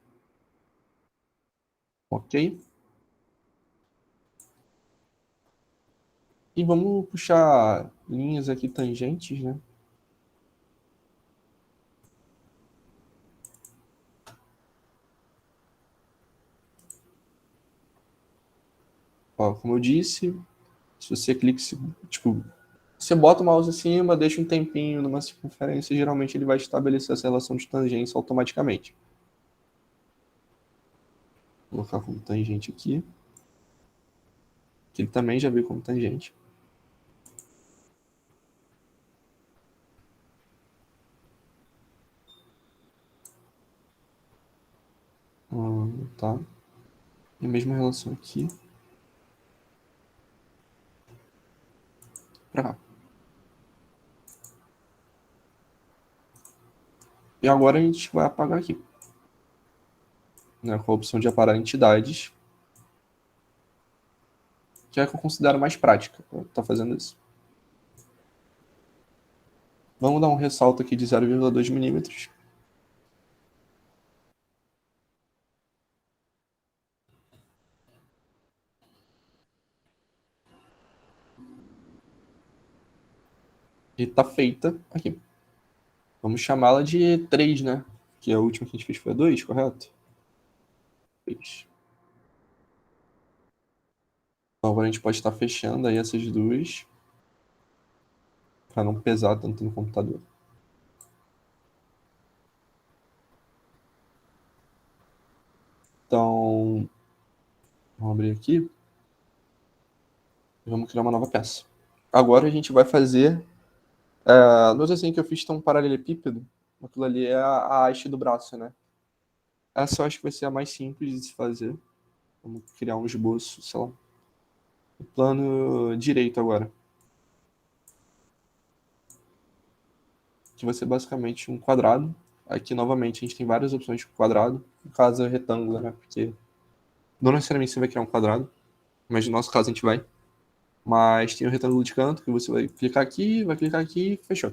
Ok. E vamos puxar linhas aqui tangentes, né? Ó, como eu disse, se você clica, tipo, você bota o mouse acima, deixa um tempinho numa circunferência, geralmente ele vai estabelecer essa relação de tangência automaticamente. Vou colocar como tangente aqui. Que ele também já veio como tangente. Tá. E a mesma relação aqui. Pra cá. E agora a gente vai apagar aqui. Né, com a opção de apagar entidades. Que é a que eu considero mais prática para estar fazendo isso. Vamos dar um ressalto aqui de 0,2 milímetros. E tá feita aqui. Vamos chamá-la de 3, né? Que a última que a gente fez foi a 2, correto? 3. Então agora a gente pode estar fechando aí essas duas. Para não pesar tanto no computador. Então, vamos abrir aqui. E vamos criar uma nova peça. Agora a gente vai fazer... no desenho que eu fiz tem um paralelepípedo. Aquilo ali é a haste do braço, né? Essa eu acho que vai ser a mais simples de se fazer. Vamos criar um esboço, sei lá. O plano direito agora. Que vai ser basicamente um quadrado. Aqui, novamente, a gente tem várias opções de quadrado. No caso, é retângulo, né? Porque não necessariamente você vai criar um quadrado. Mas no nosso caso, a gente vai. Mas tem o retângulo de canto, que você vai clicar aqui e fechou.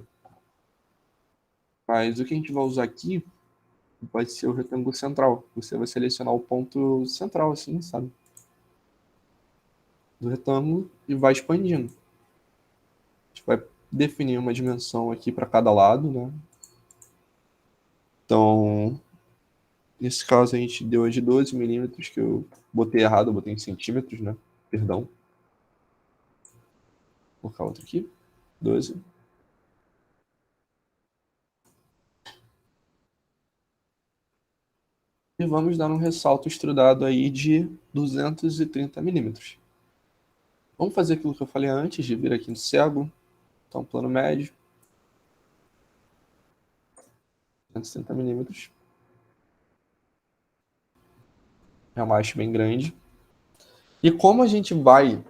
Mas o que a gente vai usar aqui vai ser o retângulo central. Você vai selecionar o ponto central, assim, sabe? Do retângulo e vai expandindo. A gente vai definir uma dimensão aqui para cada lado, né? Então, nesse caso a gente deu a de 12 milímetros, que eu botei errado, eu botei em centímetros, né? Perdão. Vou colocar outro aqui. 12. E vamos dar um ressalto estrudado aí de 230 milímetros. Vamos fazer aquilo que eu falei antes, de vir aqui no cego. Então, plano médio. 230 milímetros. É uma haste bem grande. E como a gente vai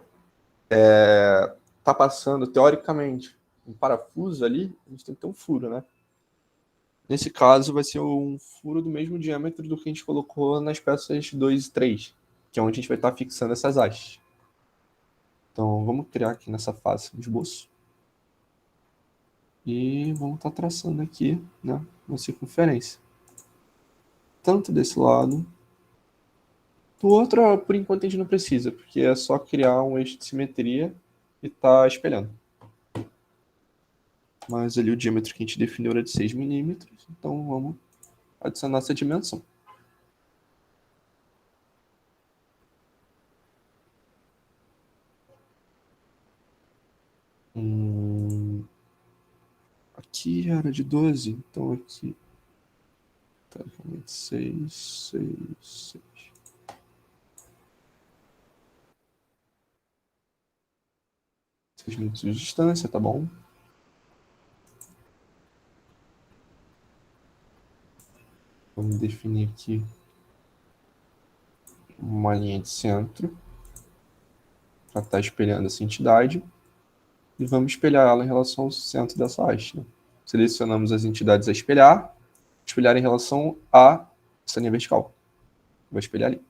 tá passando, teoricamente, um parafuso ali, a gente tem que ter um furo, né? Nesse caso, vai ser um furo do mesmo diâmetro do que a gente colocou nas peças 2 e 3, que é onde a gente vai estar fixando essas hastes. Então, vamos criar aqui nessa face um esboço. E vamos estar traçando aqui, né, uma circunferência. Tanto desse lado. Do outro, por enquanto, a gente não precisa, porque é só criar um eixo de simetria e tá espelhando. Mas ali o diâmetro que a gente definiu era de 6 milímetros, então vamos adicionar essa dimensão. Aqui era de 12, então aqui teoricamente 6, 6, 6. 6 minutos de distância, tá bom? Vamos definir aqui uma linha de centro para estar espelhando essa entidade e vamos espelhar ela em relação ao centro dessa haste. Né? Selecionamos as entidades a espelhar em relação a essa linha vertical. Vou espelhar ali.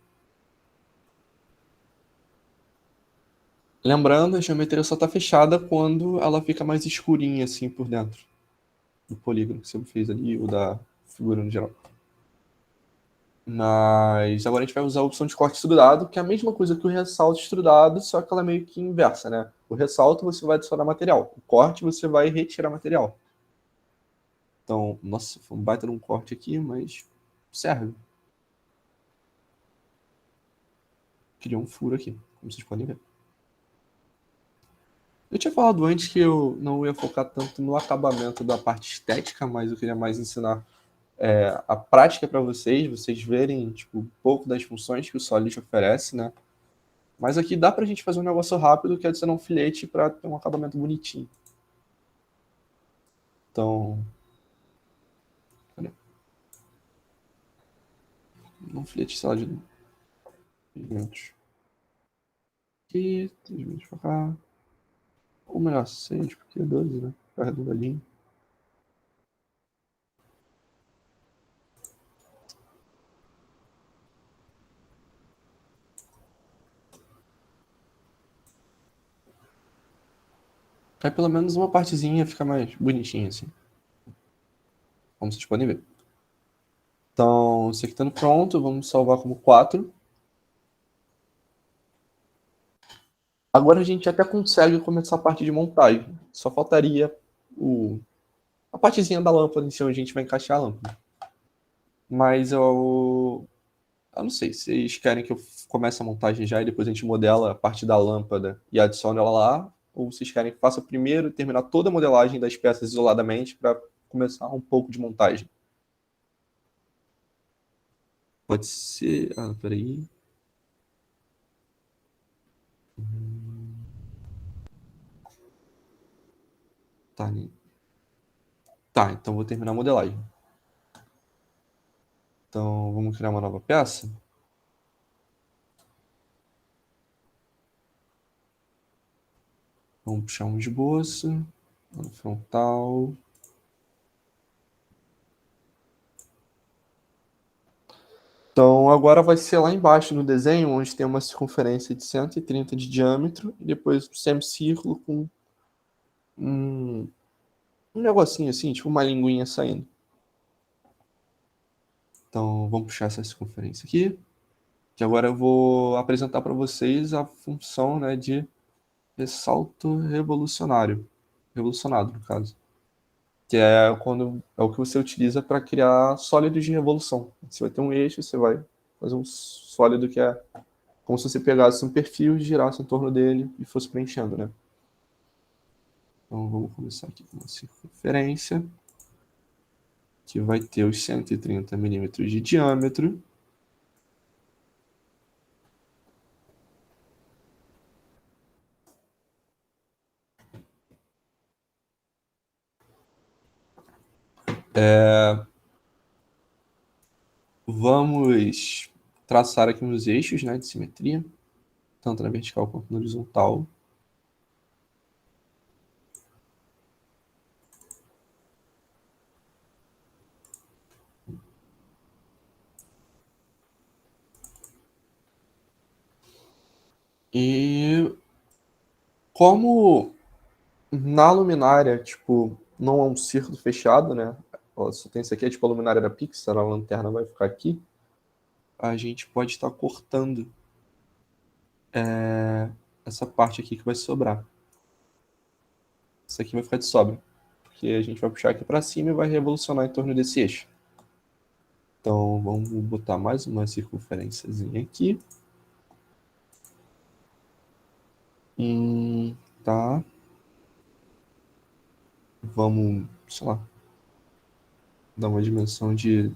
Lembrando, a geometria só está fechada quando ela fica mais escurinha assim por dentro do polígono que você fez ali, ou da figura no geral. Mas agora a gente vai usar a opção de corte extrudado, que é a mesma coisa que o ressalto extrudado, só que ela é meio que inversa, né? O ressalto você vai adicionar material, o corte você vai retirar material. Então, nossa, foi um baita de um corte aqui, mas serve. Criou um furo aqui, como vocês podem ver. Eu tinha falado antes que eu não ia focar tanto no acabamento da parte estética, mas eu queria mais ensinar a prática para vocês verem tipo, um pouco das funções que o Solid oferece, né? Mas aqui dá pra gente fazer um negócio rápido que é adicionar um filete para ter um acabamento bonitinho. Então, olha, um filete, sei lá, de 3 minutos. Aqui, 3 minutos pra cá. Ou melhor, 6, porque é 12, né? Fica arredondadinho. Aí pelo menos uma partezinha fica mais bonitinha, assim. Como vocês podem ver. Então, isso aqui estando pronto, vamos salvar como 4. Agora a gente até consegue começar a parte de montagem. Só faltaria a partezinha da lâmpada em si, onde a gente vai encaixar a lâmpada. Mas eu não sei, vocês querem que eu comece a montagem já e depois a gente modela a parte da lâmpada e adicione ela lá? Ou vocês querem que faça primeiro e terminar toda a modelagem das peças isoladamente para começar um pouco de montagem? Pode ser... Ah, peraí. Tá, né? Tá, então vou terminar a modelagem. Então vamos criar uma nova peça. Vamos puxar um esboço, um frontal. Então agora vai ser lá embaixo no desenho, onde tem uma circunferência de 130 de diâmetro e depois um semicírculo com um negocinho assim, tipo uma linguinha saindo. Então vamos puxar essa circunferência aqui, que agora eu vou apresentar para vocês a função, né, de ressalto revolucionado no caso. Que é quando é o que você utiliza para criar sólidos de revolução. Você vai ter um eixo, você vai fazer um sólido que é como se você pegasse um perfil, girasse em torno dele e fosse preenchendo, né? Então vamos começar aqui com uma circunferência que vai ter os 130 milímetros de diâmetro. Vamos traçar aqui uns eixos, né, de simetria, tanto na vertical quanto na horizontal. E como na luminária, tipo, não é um círculo fechado, né? Ó, só tem isso aqui, é tipo a luminária da Pixar, a lanterna vai ficar aqui. A gente pode estar cortando essa parte aqui que vai sobrar. Isso aqui vai ficar de sobra. porque a gente vai puxar aqui para cima e vai revolucionar em torno desse eixo. Então, vamos botar mais uma circunferênciazinha aqui. Tá. Vamos, sei lá, dar uma dimensão de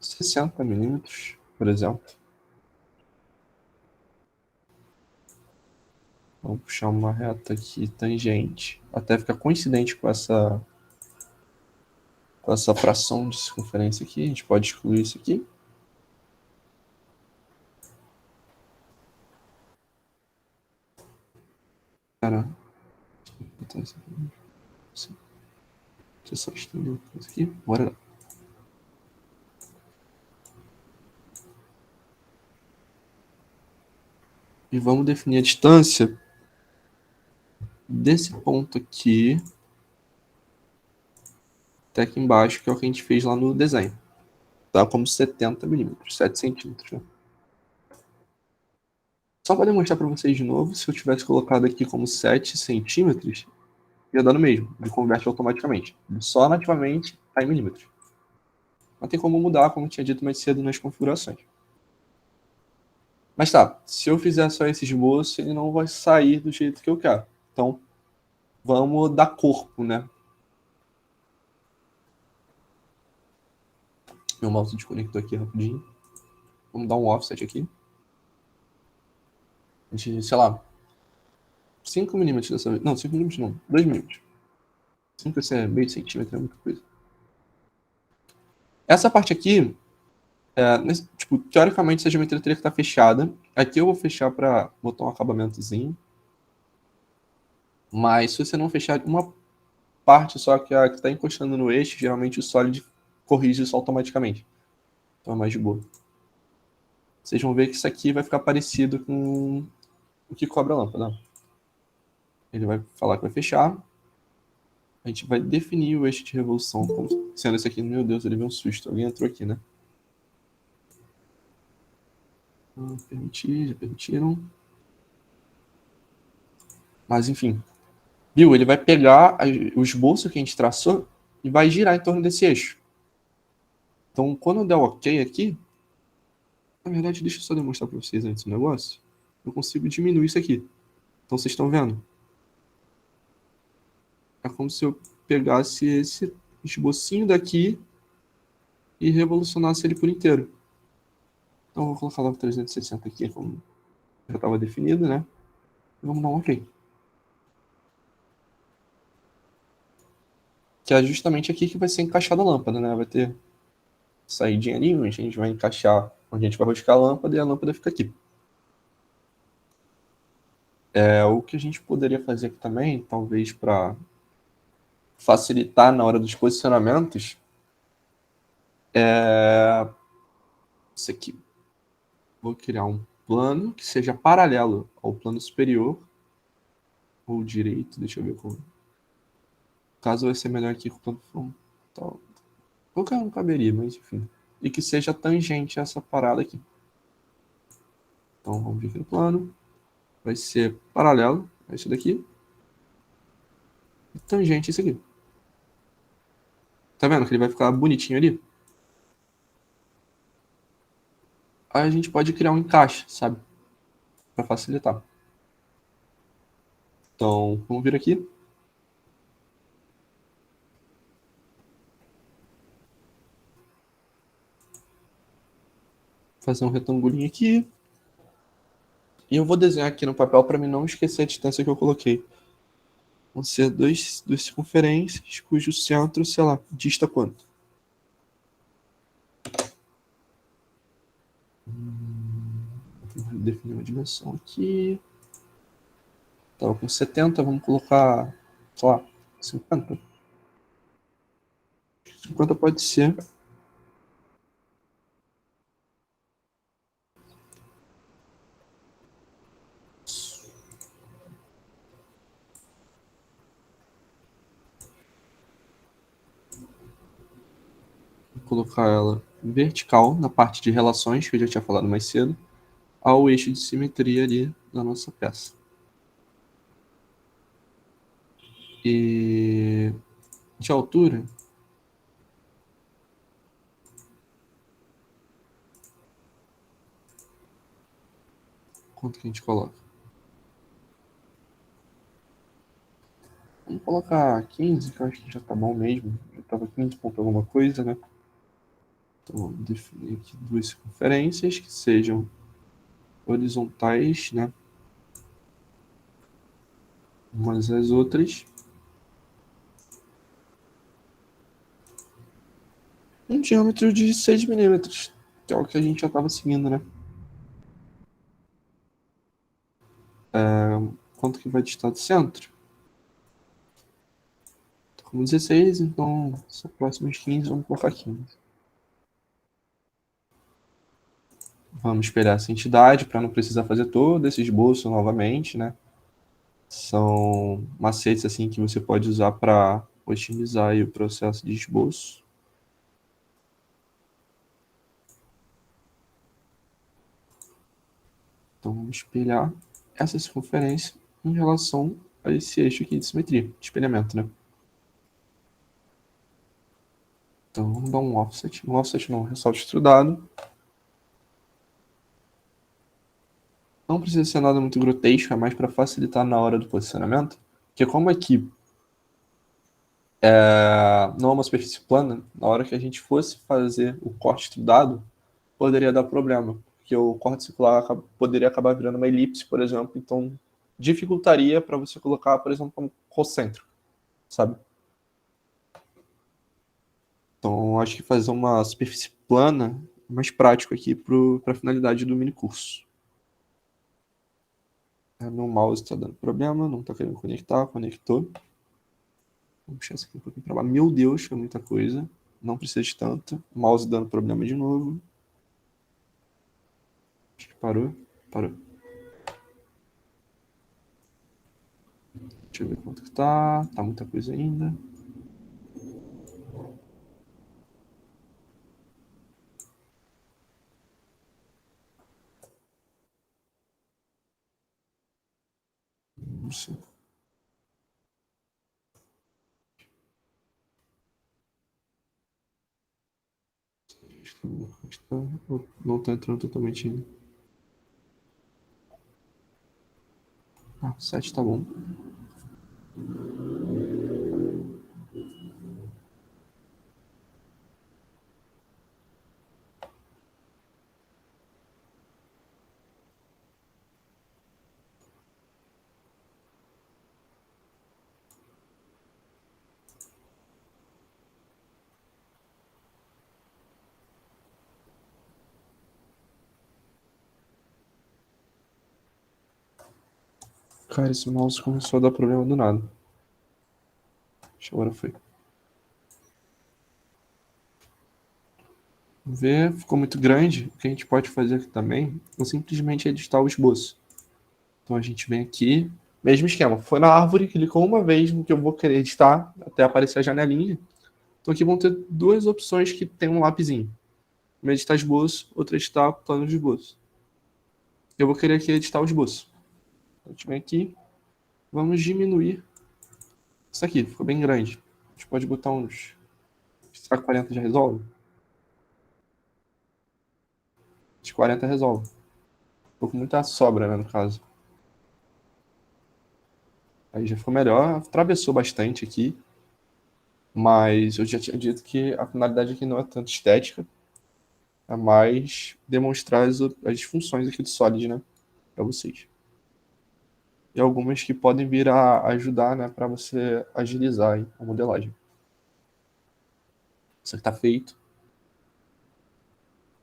60 milímetros, por exemplo. Vamos puxar uma reta aqui tangente, até ficar coincidente com essa fração de circunferência aqui. A gente pode excluir isso aqui. Cara, deixa eu só estender isso aqui. Bora lá. E vamos definir a distância desse ponto aqui até aqui embaixo, que é o que a gente fez lá no desenho. Tá como 70 milímetros, 7 centímetros. Né? Só para demonstrar para vocês de novo, se eu tivesse colocado aqui como 7 centímetros, ia dar no mesmo, ele converte automaticamente. Ele só nativamente está em milímetros. Não tem como mudar, como eu tinha dito mais cedo nas configurações. Mas tá, se eu fizer só esse esboço, ele não vai sair do jeito que eu quero. Então, vamos dar corpo, né? Meu mouse desconectou aqui rapidinho. Vamos dar um offset aqui. A gente, sei lá, 5 milímetros dessa vez. Não, 5 milímetros não, 2 milímetros. 5 é meio centímetro, é muita coisa. Essa parte aqui, tipo, teoricamente essa geometria teria que estar fechada. Aqui eu vou fechar para botar um acabamentozinho. Mas se você não fechar uma parte só que está encostando no eixo, geralmente o Solid corrige isso automaticamente. Então é mais de boa. Vocês vão ver que isso aqui vai ficar parecido com o que cobre a lâmpada. Ele vai falar que vai fechar. A gente vai definir o eixo de revolução como sendo esse aqui. Meu Deus, ele veio um susto. Alguém entrou aqui, né? Já permitiram. Mas enfim. Viu? Ele vai pegar o esboço que a gente traçou e vai girar em torno desse eixo. Então, quando eu der o OK aqui, na verdade, deixa eu só demonstrar para vocês antes o negócio. Eu consigo diminuir isso aqui. Então, vocês estão vendo? É como se eu pegasse esse esbocinho daqui e revolucionasse ele por inteiro. Então, eu vou colocar logo 360 aqui, como já estava definido, né? E vamos dar um OK. Que é justamente aqui que vai ser encaixada a lâmpada, né? Vai ter saídinha ali, onde a gente vai encaixar, onde a gente vai roscar a lâmpada e a lâmpada fica aqui. O que a gente poderia fazer aqui também, talvez para facilitar na hora dos posicionamentos, isso aqui. Vou criar um plano que seja paralelo ao plano superior ou direito, deixa eu ver como. O caso vai ser melhor aqui com o plano frontal. Qualquer um caberia, mas enfim. E que seja tangente a essa parada aqui. Então vamos vir aqui no plano. Vai ser paralelo a isso daqui. E tangente a isso aqui. Tá vendo que ele vai ficar bonitinho ali? Aí a gente pode criar um encaixe, sabe? Para facilitar. Então, vamos vir aqui. Fazer um retangulinho aqui. E eu vou desenhar aqui no papel para mim não esquecer a distância que eu coloquei. Vão ser duas circunferências, cujo centro, sei lá, dista quanto? Vou definir uma dimensão aqui. Estava com 70, vamos colocar, sei lá, 50. 50 pode ser. Vou colocar ela vertical na parte de relações, que eu já tinha falado mais cedo, ao eixo de simetria ali da nossa peça. E de altura. Quanto que a gente coloca? Vamos colocar 15, que eu acho que já tá bom mesmo. Já tava 15 ponto alguma coisa, né? Então, vamos definir aqui duas circunferências que sejam horizontais, né? Umas às outras. Um diâmetro de 6 milímetros, que é o que a gente já estava seguindo, né? Quanto que vai distar do centro? Tô com 16, então são próximos 15, vamos colocar 15. Vamos espelhar essa entidade para não precisar fazer todo esse esboço novamente, né? São macetes assim que você pode usar para otimizar aí o processo de esboço. Então vamos espelhar essa circunferência em relação a esse eixo aqui de simetria, de espelhamento, né? Então vamos dar um offset. Um offset não, um ressalto extrudado. Não precisa ser nada muito grotesco, é mais para facilitar na hora do posicionamento. Porque como aqui não é uma superfície plana, na hora que a gente fosse fazer o corte estudado, poderia dar problema. Porque o corte circular poderia acabar virando uma elipse, por exemplo. Então dificultaria para você colocar, por exemplo, como concêntrico, sabe? Então acho que fazer uma superfície plana é mais prático aqui para a finalidade do mini curso. Meu mouse está dando problema, não está querendo conectar, conectou. Vou puxar isso aqui um pouquinho para lá. Meu Deus, é muita coisa. Não precisa de tanto. O mouse dando problema de novo. Acho que parou. Parou. Deixa eu ver quanto que tá. Tá muita coisa ainda. Não sei. Não tá entrando totalmente ainda. Ah, 7 tá bom. Cara, esse mouse começou a dar problema do nada. Acho que agora foi. Ver, ficou muito grande. O que a gente pode fazer aqui também é simplesmente editar o esboço. Então a gente vem aqui, mesmo esquema. Foi na árvore, clicou uma vez no que eu vou querer editar, até aparecer a janelinha. Então aqui vão ter duas opções que tem um lapisinho. Uma é editar esboço, outra é editar plano de esboço. Eu vou querer aqui editar o esboço. A gente vem aqui, vamos diminuir isso aqui, ficou bem grande. A gente pode botar uns... Será que 40 já resolve? De 40 resolve. Ficou com muita sobra, né, no caso. Aí já ficou melhor, atravessou bastante aqui. Mas eu já tinha dito que a finalidade aqui não é tanto estética, é mais demonstrar as funções aqui do Solid, né, para vocês. E algumas que podem vir a ajudar, né, para você agilizar a modelagem. Isso aqui está feito.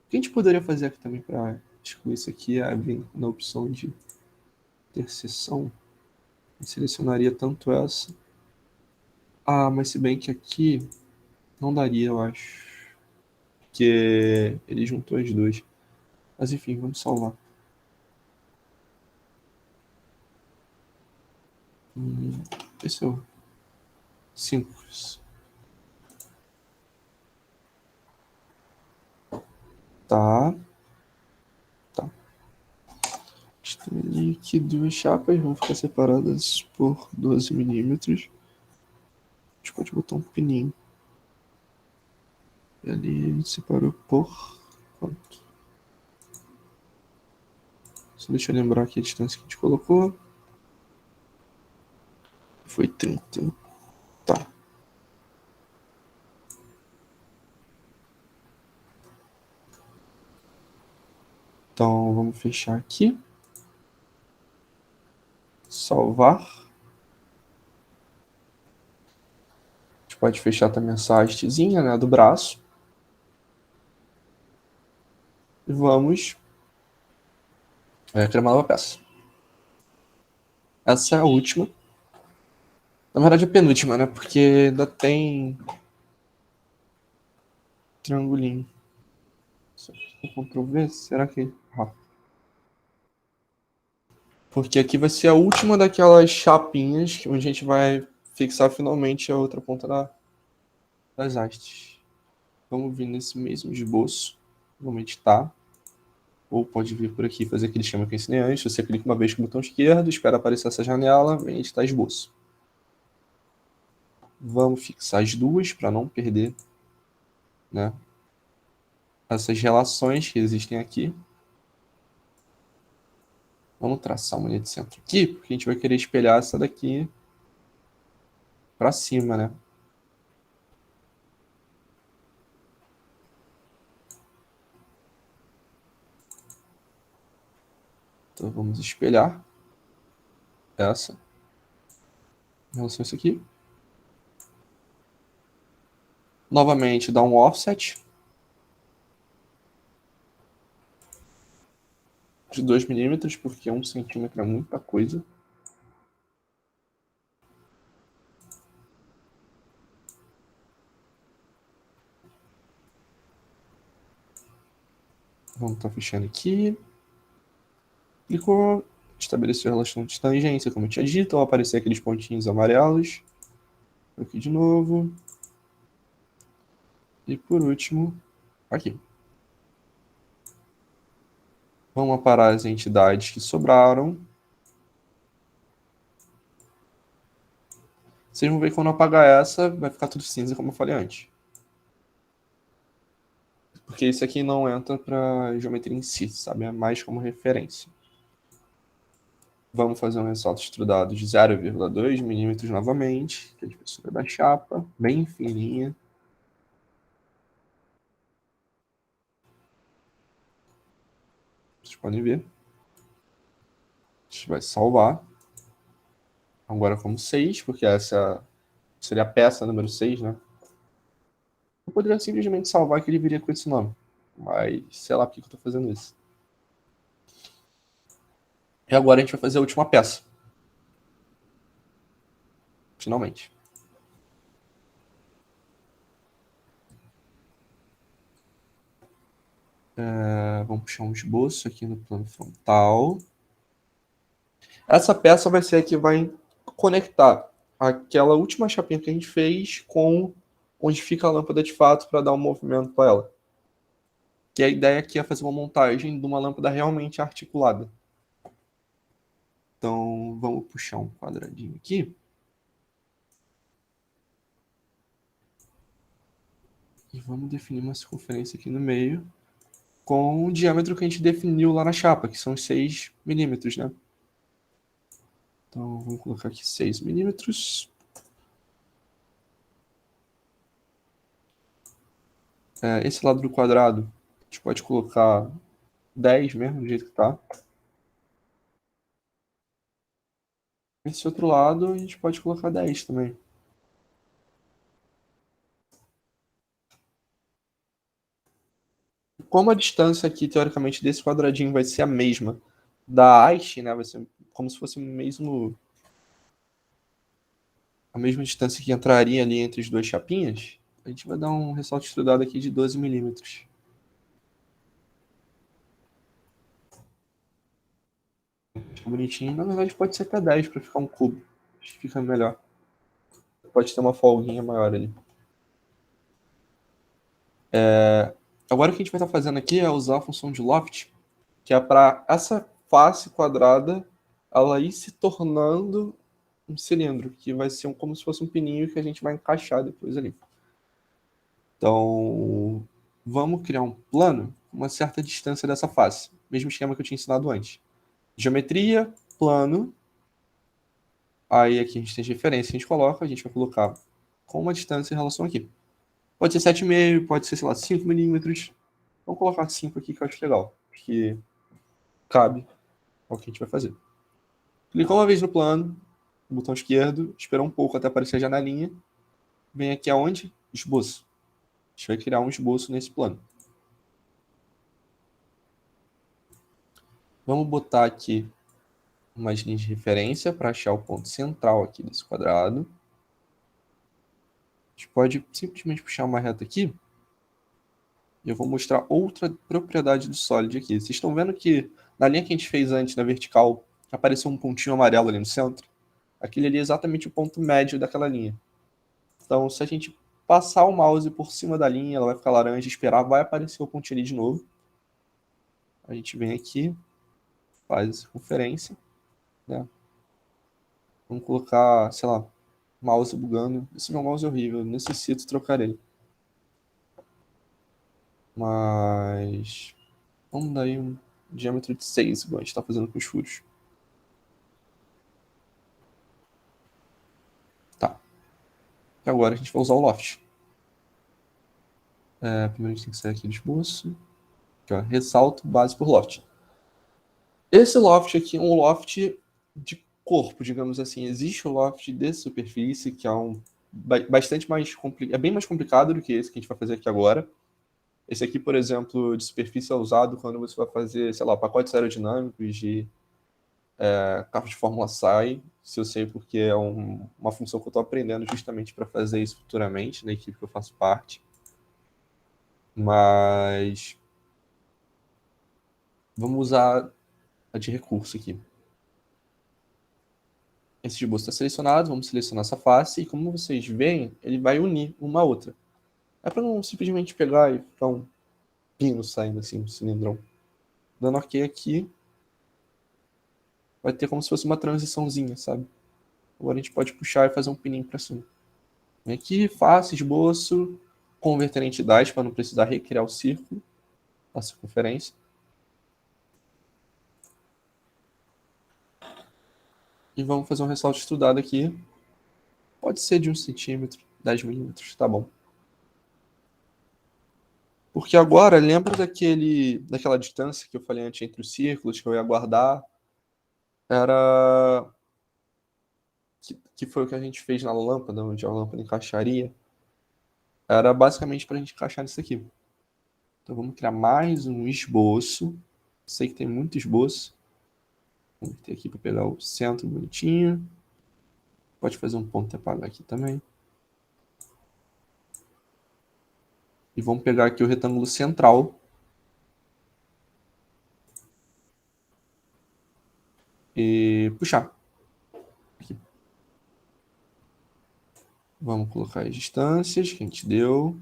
O que a gente poderia fazer aqui também para excluir isso aqui é vir na opção de interseção. Eu selecionaria tanto essa. Ah, mas se bem que aqui não daria, eu acho. Porque ele juntou as duas. Mas enfim, vamos salvar. Esse é o 5. Tá. Tá. Escolhi aqui duas chapas, vão ficar separadas por 12 milímetros. gente pode botar um pininho. E ali a gente separou por quanto? Só deixa eu lembrar aqui a distância que a gente colocou. Foi 30. Tá. Então, vamos fechar aqui. Salvar. A gente pode fechar também essa hastezinha, né, do braço. E vamos criar uma nova peça. Essa é a última. Na verdade, a penúltima, né? Porque ainda tem triangulinho. Ctrl V, será que... Porque aqui vai ser a última daquelas chapinhas onde a gente vai fixar finalmente a outra ponta das hastes. Vamos vir nesse mesmo esboço. Vamos editar. Ou pode vir por aqui fazer aquele esquema que eu ensinei antes. Você clica uma vez com o botão esquerdo, espera aparecer essa janela, vem editar esboço. Vamos fixar as duas para não perder, né, essas relações que existem aqui. Vamos traçar uma linha de centro aqui, porque a gente vai querer espelhar essa daqui para cima, né? Então vamos espelhar essa em relação a isso aqui. Novamente, dá um offset de 2 milímetros, porque 1 centímetro é muita coisa. Vamos estar fechando aqui. Clicou, estabeleceu a relação de tangência, como eu tinha dito, vão aparecer aqueles pontinhos amarelos. Aqui de novo. E por último, aqui. Vamos aparar as entidades que sobraram. Vocês vão ver que quando eu apagar essa, vai ficar tudo cinza, como eu falei antes. Porque isso aqui não entra para geometria em si, sabe? É mais como referência. Vamos fazer um ressalto extrudado de 0,2 milímetros novamente, que é a espessura da chapa, bem fininha. Vocês podem ver. A gente vai salvar. Agora como 6, porque essa seria a peça número 6, né? Eu poderia simplesmente salvar que ele viria com esse nome. Mas sei lá por que eu estou fazendo isso. E agora a gente vai fazer a última peça. Finalmente. Vamos puxar um esboço aqui no plano frontal. Essa peça vai ser a que vai conectar aquela última chapinha que a gente fez com onde fica a lâmpada de fato para dar um movimento para ela. Que a ideia aqui é fazer uma montagem de uma lâmpada realmente articulada. Então, vamos puxar um quadradinho aqui. E vamos definir uma circunferência aqui no meio com o diâmetro que a gente definiu lá na chapa, que são os 6 milímetros, né? Então, vamos colocar aqui 6 milímetros. Esse lado do quadrado, a gente pode colocar 10 mesmo, do jeito que tá. Esse outro lado, a gente pode colocar 10 também. Como a distância aqui, teoricamente, desse quadradinho vai ser a mesma da haste, né? Vai ser como se fosse a mesma distância que entraria ali entre as duas chapinhas. A gente vai dar um ressalto estudado aqui de 12 milímetros. Fica bonitinho. Na verdade, pode ser até 10 para ficar um cubo. Acho que fica melhor. Pode ter uma folguinha maior ali. Agora o que a gente vai estar fazendo aqui é usar a função de loft, que é para essa face quadrada ela ir se tornando um cilindro, que vai ser como se fosse um pininho que a gente vai encaixar depois ali. Então, vamos criar um plano com uma certa distância dessa face. Mesmo esquema que eu tinha ensinado antes. Geometria, plano. Aí aqui a gente tem as referências que a gente coloca. A gente vai colocar com uma distância em relação aqui. Pode ser 7,5, pode ser, sei lá, 5 milímetros. Vamos colocar 5 aqui que eu acho legal. Que cabe ao que a gente vai fazer. Clicou uma vez no plano, botão esquerdo, esperou um pouco até aparecer a janelinha. Vem aqui aonde? Esboço. A gente vai criar um esboço nesse plano. Vamos botar aqui umas linhas de referência para achar o ponto central aqui desse quadrado. A gente pode simplesmente puxar uma reta aqui. E eu vou mostrar outra propriedade do Solid aqui. Vocês estão vendo que na linha que a gente fez antes, na vertical, apareceu um pontinho amarelo ali no centro? Aquele ali é exatamente o ponto médio daquela linha. Então, se a gente passar o mouse por cima da linha, ela vai ficar laranja, esperar, vai aparecer o pontinho ali de novo. A gente vem aqui, faz essa conferência, né? Vamos colocar, sei lá, mouse bugando. Esse meu mouse é horrível, eu necessito trocar ele. Mas vamos dar aí um diâmetro de 6, igual a gente está fazendo com os furos. Tá. E agora a gente vai usar o loft. Primeiro a gente tem que sair aqui do esboço. Aqui, ó, ressalto base por loft. Esse loft aqui é um loft de corpo, digamos assim. Existe o loft de superfície, que é bastante mais é bem mais complicado do que esse que a gente vai fazer aqui agora. Esse aqui, por exemplo, de superfície é usado quando você vai fazer, sei lá, pacotes aerodinâmicos de carro de Fórmula SAI. Se eu sei porque é uma função que eu estou aprendendo justamente para fazer isso futuramente na equipe que eu faço parte. Mas vamos usar a de recurso aqui. Esse esboço está selecionado, vamos selecionar essa face e como vocês veem, ele vai unir uma a outra. É para não simplesmente pegar e ficar um pino saindo assim, um cilindrão. Dando OK aqui, vai ter como se fosse uma transiçãozinha, sabe? Agora a gente pode puxar e fazer um pininho para cima. Vem aqui, face, esboço, converter em entidades para não precisar recriar o círculo, a circunferência. E vamos fazer um ressalto estudado aqui. Pode ser de 1 centímetro, 10 milímetros, tá bom. Porque agora, lembra daquela distância que eu falei antes entre os círculos, que eu ia guardar? Era... Que foi o que a gente fez na lâmpada, onde a lâmpada encaixaria. Era basicamente para a gente encaixar nisso aqui. Então vamos criar mais um esboço. Sei que tem muito esboço. Vamos ter aqui para pegar o centro bonitinho. Pode fazer um ponto e apagar aqui também. E vamos pegar aqui o retângulo central. E puxar. Aqui. Vamos colocar as distâncias que a gente deu.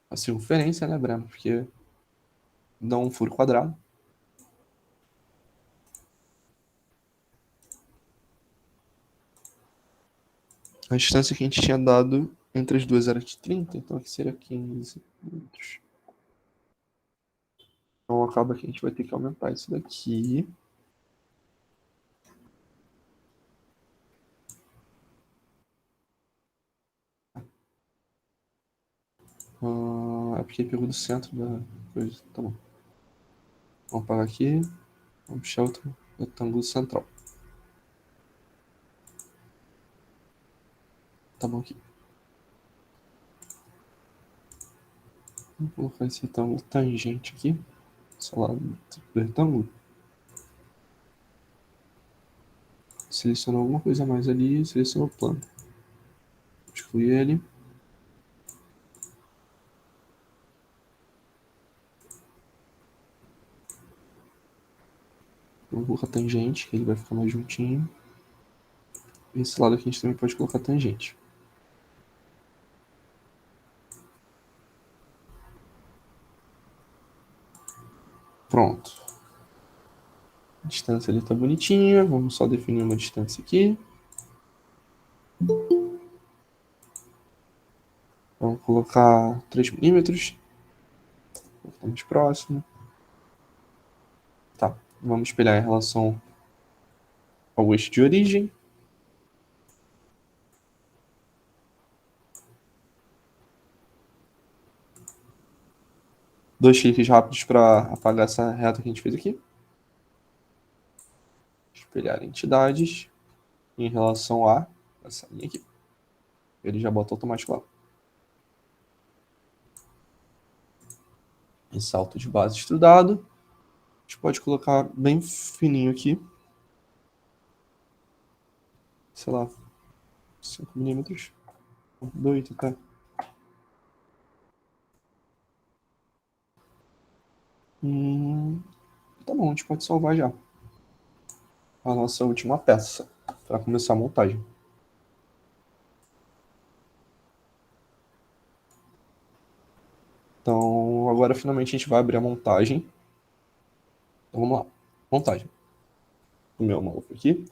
A circunferência, né, Breno? Porque dá um furo quadrado. A distância que a gente tinha dado entre as duas era de 30, então aqui seria 15 metros. Então acaba que a gente vai ter que aumentar isso daqui. É porque pegou do centro da coisa. Tá bom. Vamos apagar aqui. Vamos puxar outro retângulo central. Tá bom aqui. Vamos colocar esse retângulo tangente aqui. Esse lado do retângulo. Selecionou alguma coisa a mais ali. Selecionou o plano. Excluir ele. Vamos colocar tangente, que ele vai ficar mais juntinho. Esse lado aqui a gente também pode colocar tangente. Pronto. A distância ali tá bonitinha. Vamos só definir uma distância aqui. Vamos colocar 3 milímetros. Estamos próximo. Tá, vamos espelhar em relação ao eixo de origem. Dois cliques rápidos para apagar essa reta que a gente fez aqui. Espelhar entidades em relação a essa linha aqui. Ele já bota automático lá. Em salto de base estrudado. A gente pode colocar bem fininho aqui. Sei lá, 5 milímetros. 2 até. Tá bom, a gente pode salvar já a nossa última peça para começar a montagem. Então, agora finalmente a gente vai abrir a montagem. Então, vamos lá. Montagem. O meu novo aqui.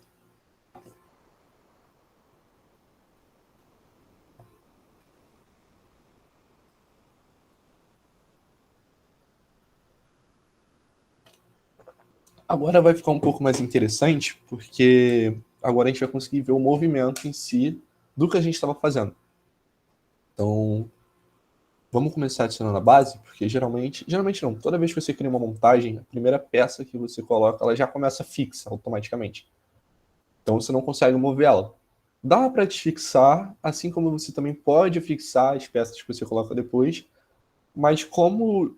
Agora vai ficar um pouco mais interessante, porque agora a gente vai conseguir ver o movimento em si do que a gente estava fazendo. Então, vamos começar adicionando a base, porque geralmente não, toda vez que você cria uma montagem, a primeira peça que você coloca, ela já começa fixa automaticamente. Então você não consegue mover ela. Dá para desfixar, assim como você também pode fixar as peças que você coloca depois, mas como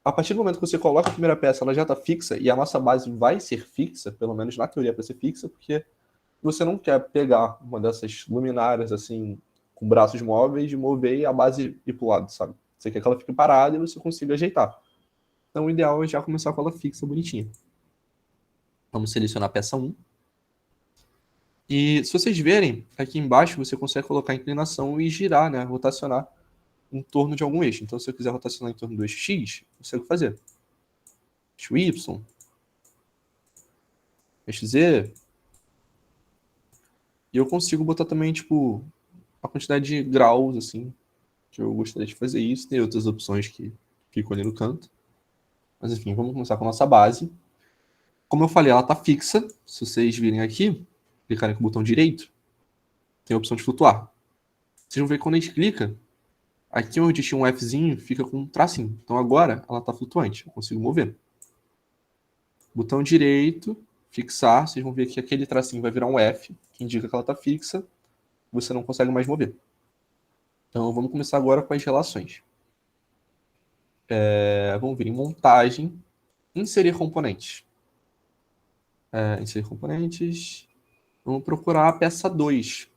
a partir do momento que você coloca a primeira peça, ela já está fixa, e a nossa base vai ser fixa, pelo menos na teoria para ser fixa, porque você não quer pegar uma dessas luminárias assim, com braços móveis, e mover e a base ir para o lado, sabe? Você quer que ela fique parada e você consiga ajeitar. Então o ideal é já começar com ela fixa, bonitinha. Vamos selecionar a peça 1. E se vocês verem, aqui embaixo você consegue colocar a inclinação e girar, né? Rotacionar em torno de algum eixo. Então se eu quiser rotacionar em torno do eixo X, eu consigo fazer. Eixo Y, eixo Z. E eu consigo botar também, tipo, a quantidade de graus, assim, que eu gostaria de fazer isso. Tem outras opções que ficam ali no canto. Mas enfim, vamos começar com a nossa base. Como eu falei, ela está fixa. Se vocês virem aqui, clicarem com o botão direito, tem a opção de flutuar. Vocês vão ver que quando a gente clica, aqui onde tinha um Fzinho, fica com um tracinho. Então agora ela está flutuante, eu consigo mover. Botão direito, fixar, vocês vão ver que aquele tracinho vai virar um F, que indica que ela está fixa. Você não consegue mais mover. Então vamos começar agora com as relações. Vamos vir em montagem, inserir componentes. Inserir componentes. Vamos procurar a peça 2.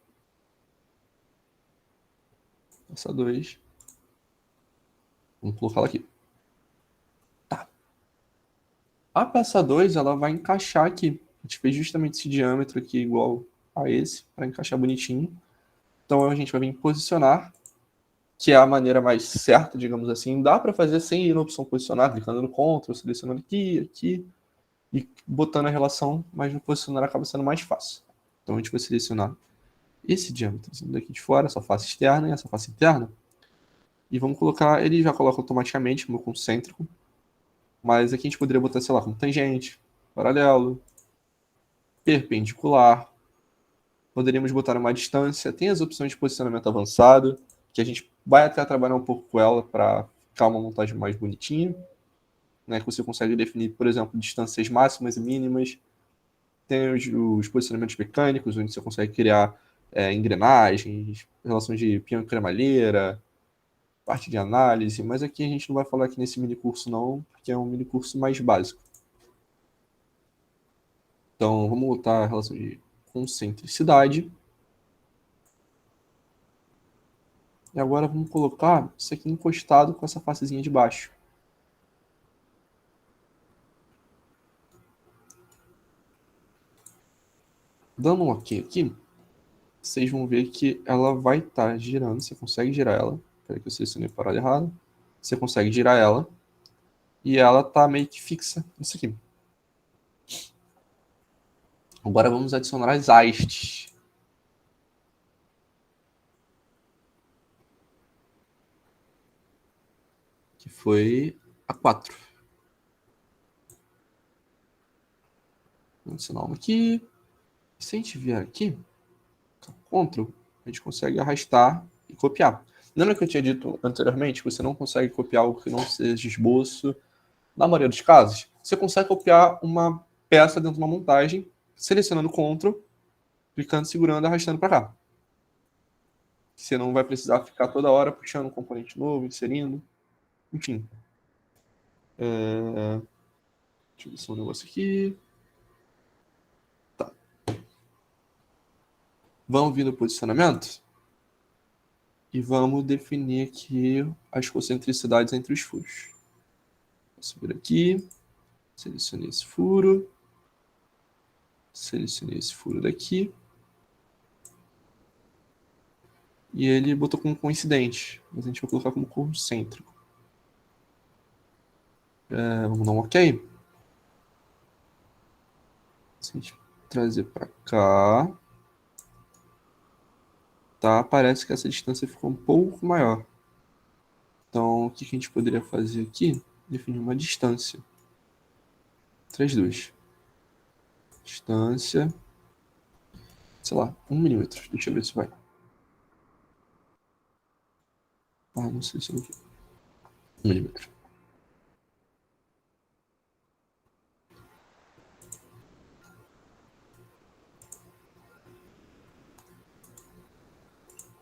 Peça 2. Vamos colocar ela aqui. Tá. A peça 2, ela vai encaixar aqui. A gente fez justamente esse diâmetro aqui igual a esse, para encaixar bonitinho. Então a gente vai vir posicionar, que é a maneira mais certa, digamos assim. Dá para fazer sem ir na opção posicionar, clicando no Ctrl, selecionando aqui, e botando a relação, mas no posicionar acaba sendo mais fácil. Então a gente vai selecionar esse diâmetro daqui de fora, essa face externa e essa face interna. E vamos colocar, ele já coloca automaticamente como concêntrico, mas aqui a gente poderia botar, sei lá, como tangente, paralelo, perpendicular. Poderíamos botar uma distância. Tem as opções de posicionamento avançado, que a gente vai até trabalhar um pouco com ela para ficar uma montagem mais bonitinha. Né, que você consegue definir, por exemplo, distâncias máximas e mínimas. Tem os posicionamentos mecânicos, onde você consegue criar engrenagens, relações de pião e cremalheira, parte de análise, mas aqui a gente não vai falar aqui nesse mini curso não, porque é um mini curso mais básico. Então, vamos botar a relação de concentricidade. E agora vamos colocar isso aqui encostado com essa facezinha de baixo. Dando um OK aqui, vocês vão ver que ela vai estar girando. Você consegue girar ela. Espera que eu selecionei a parada errada. Você consegue girar ela. E ela está meio que fixa nisso aqui. Agora vamos adicionar as hastes. Que foi a 4. Vamos adicionar uma aqui. Se a gente vier aqui, Ctrl, a gente consegue arrastar e copiar. Lembra que eu tinha dito anteriormente que você não consegue copiar algo que não seja esboço? Na maioria dos casos, você consegue copiar uma peça dentro de uma montagem, selecionando Ctrl, clicando, segurando e arrastando para cá. Você não vai precisar ficar toda hora puxando um componente novo, inserindo. Enfim. Deixa eu ver só um negócio aqui. Tá. Vamos vir no posicionamento e vamos definir aqui as concentricidades entre os furos. Vou subir aqui, selecionei esse furo, selecionei esse furo daqui, e ele botou como coincidente, mas a gente vai colocar como concêntrico. Vamos dar um OK. Se a gente trazer para cá, tá? Parece que essa distância ficou um pouco maior. Então, o que a gente poderia fazer aqui? Definir uma distância. 3, 2. Distância, sei lá, 1 milímetro. Deixa eu ver se vai. Não sei se eu vi. 1 milímetro.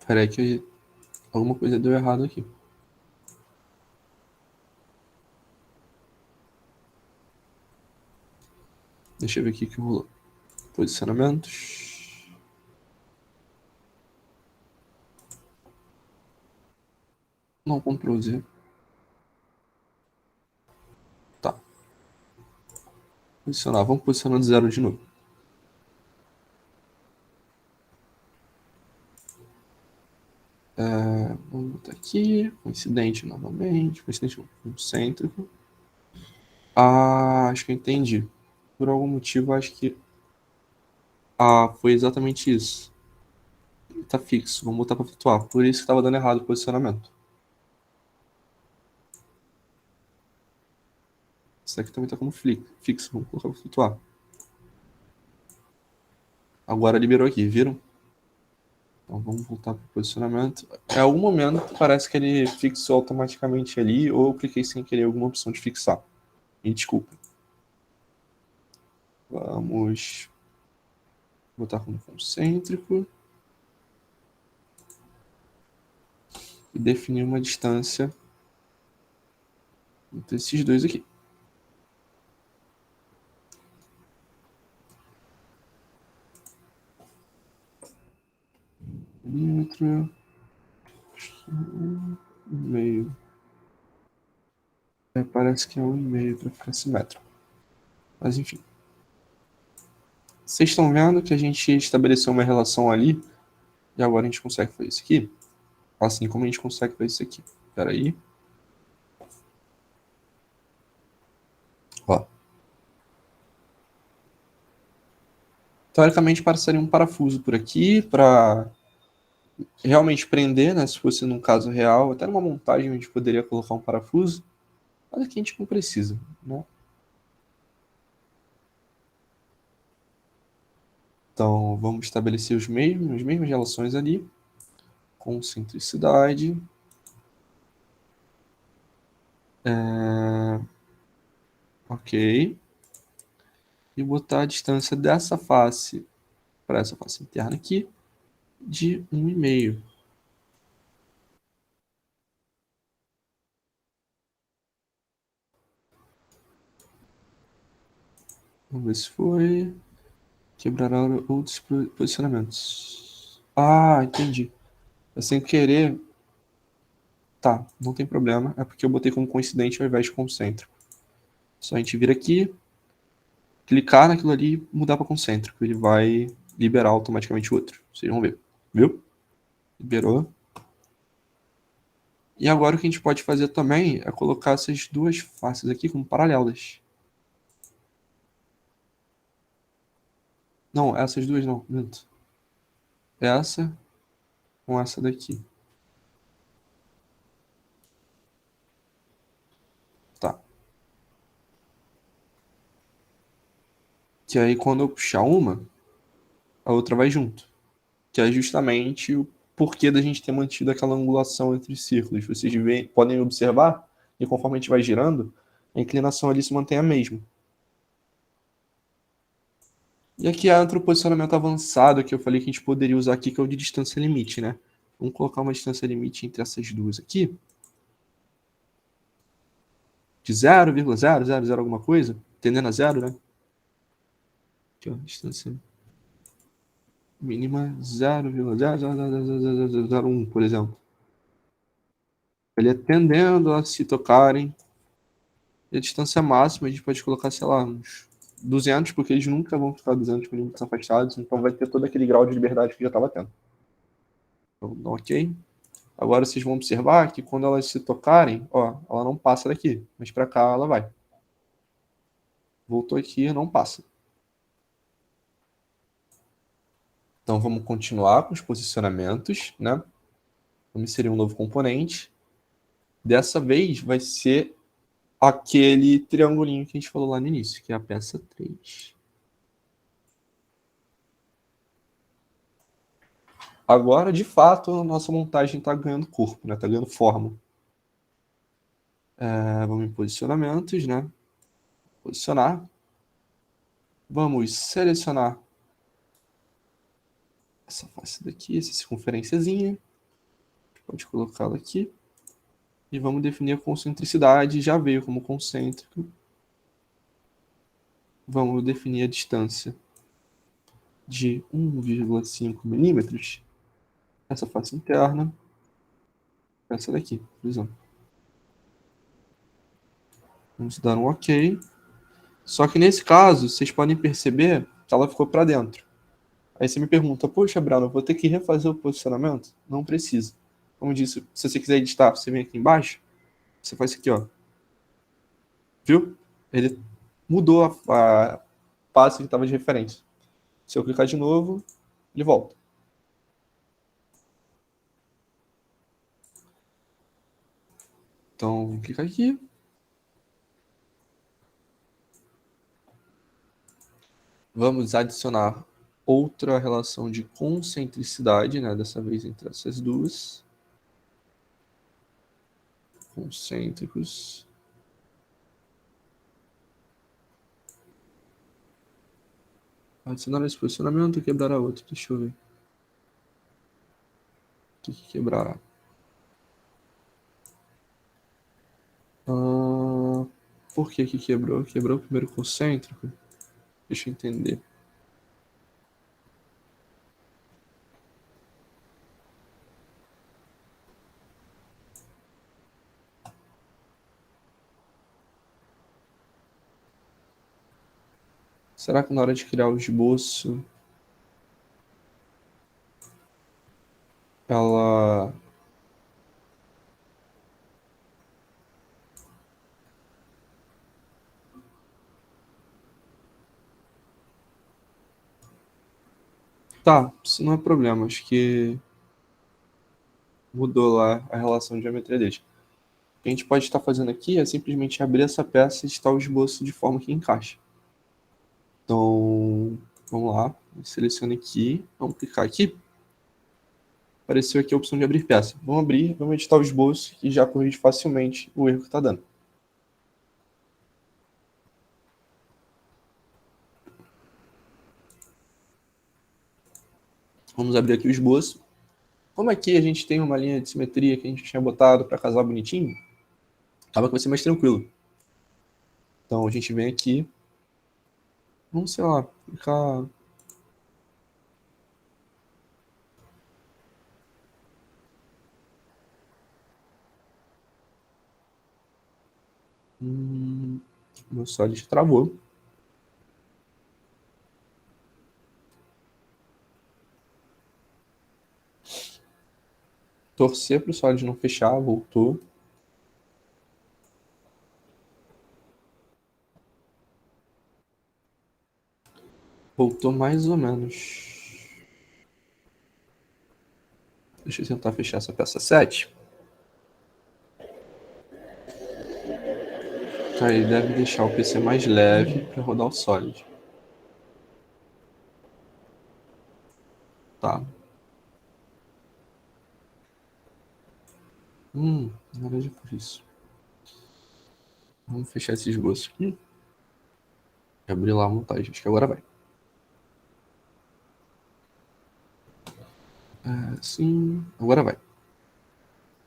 Peraí que alguma coisa deu errado aqui. Deixa eu ver aqui que rolou. Posicionamentos. Não, Ctrl Z. Tá. Posicionar. Vamos posicionar de 0 de novo. Vamos botar aqui. Coincidente novamente. Coincidente concêntrico. Acho que eu entendi. Por algum motivo, acho que... foi exatamente isso. Tá fixo. Vamos botar para flutuar. Por isso que estava dando errado o posicionamento. Isso aqui também está como fixo. Vamos colocar para flutuar. Agora liberou aqui, viram? Então vamos voltar para o posicionamento. Em algum momento parece que ele fixou automaticamente ali, ou eu cliquei sem querer alguma opção de fixar. Me desculpa. Vamos botar como concêntrico. E definir uma distância entre esses dois aqui. Milímetro. 1,5. Parece que é 1,5 para ficar simétrico. Mas enfim. Vocês estão vendo que a gente estabeleceu uma relação ali. E agora a gente consegue fazer isso aqui. Assim como a gente consegue fazer isso aqui. Espera aí. Ó. Teoricamente, passaria um parafuso por aqui para realmente prender, né? Se fosse num caso real, até numa montagem a gente poderia colocar um parafuso, mas aqui a gente não precisa, né? Então, vamos estabelecer as mesmas relações ali, concentricidade. Ok. E botar a distância dessa face para essa face interna aqui de 1,5. Vamos ver se foi. Quebrará outros posicionamentos. Entendi. Eu sem querer... Tá, não tem problema. É porque eu botei como coincidente ao invés de concêntrico. Só a gente vir aqui, clicar naquilo ali e mudar para concêntrico. Ele vai liberar automaticamente o outro. Vocês vão ver. Viu? Liberou. E agora o que a gente pode fazer também é colocar essas duas faces aqui como paralelas. Não, essas duas não. Minto. Essa com essa daqui. Tá. Que aí quando eu puxar uma, a outra vai junto. Que é justamente o porquê da gente ter mantido aquela angulação entre os círculos. Vocês podem observar, e conforme a gente vai girando, a inclinação ali se mantém a mesma. E aqui entra o posicionamento avançado que eu falei que a gente poderia usar aqui, que é o de distância limite, né? Vamos colocar uma distância limite entre essas duas aqui. De 0,000 alguma coisa, tendendo a zero, né? Aqui, ó, distância mínima 0,00001, por exemplo. Ele é tendendo a se tocarem. E a distância máxima a gente pode colocar, sei lá, uns 200, porque eles nunca vão ficar 200 milímetros afastados, então vai ter todo aquele grau de liberdade que já estava tendo. Então, dá ok. Agora vocês vão observar que quando elas se tocarem, ó, ela não passa daqui, mas para cá ela vai. Voltou aqui, não passa. Então vamos continuar com os posicionamentos, né? Vamos inserir um novo componente. Dessa vez vai ser aquele triangulinho que a gente falou lá no início, que é a peça 3. Agora, de fato, a nossa montagem está ganhando corpo, né? Está ganhando forma. Vamos em posicionamentos, né? Posicionar. Vamos selecionar essa face daqui, essa circunferênciazinha. Pode colocá-la aqui. E vamos definir a concentricidade. Já veio como concêntrico. Vamos definir a distância de 1,5 milímetros. Essa face interna. Essa daqui, por exemplo. Vamos dar um OK. Só que nesse caso, vocês podem perceber que ela ficou para dentro. Aí você me pergunta, poxa, Bruno, eu vou ter que refazer o posicionamento? Não precisa. Como eu disse, se você quiser editar, você vem aqui embaixo, você faz isso aqui, ó. Viu? Ele mudou a passo que estava de referência. Se eu clicar de novo, ele volta. Então, clica aqui. Vamos adicionar outra relação de concentricidade, né? Dessa vez entre essas duas. Concêntricos. Adicionar esse posicionamento, quebrará outro. Deixa eu ver. O que quebrará? Por que quebrou? Quebrou o primeiro concêntrico? Deixa eu entender. Será que na hora de criar o esboço ela tá, isso não é problema, acho que mudou lá a relação de geometria deles. O que a gente pode estar fazendo aqui é simplesmente abrir essa peça e editar o esboço de forma que encaixe. Então, vamos lá, selecione aqui, vamos clicar aqui. Apareceu aqui a opção de abrir peça. Vamos abrir, vamos editar o esboço e já corrige facilmente o erro que está dando. Vamos abrir aqui o esboço. Como aqui a gente tem uma linha de simetria que a gente tinha botado para casar bonitinho, acaba que vai ser mais tranquilo. Então a gente vem aqui, vamos, sei lá, ficar... Meu Solid travou. Torcer para o Solid não fechar, voltou. Voltou mais ou menos. Deixa eu tentar fechar essa peça 7. Tá, ele deve deixar o PC mais leve para rodar o Solid. Tá. Na verdade é por isso. Vamos fechar esse esboço aqui. E abrir lá a montagem. Acho que agora vai. Sim, agora vai.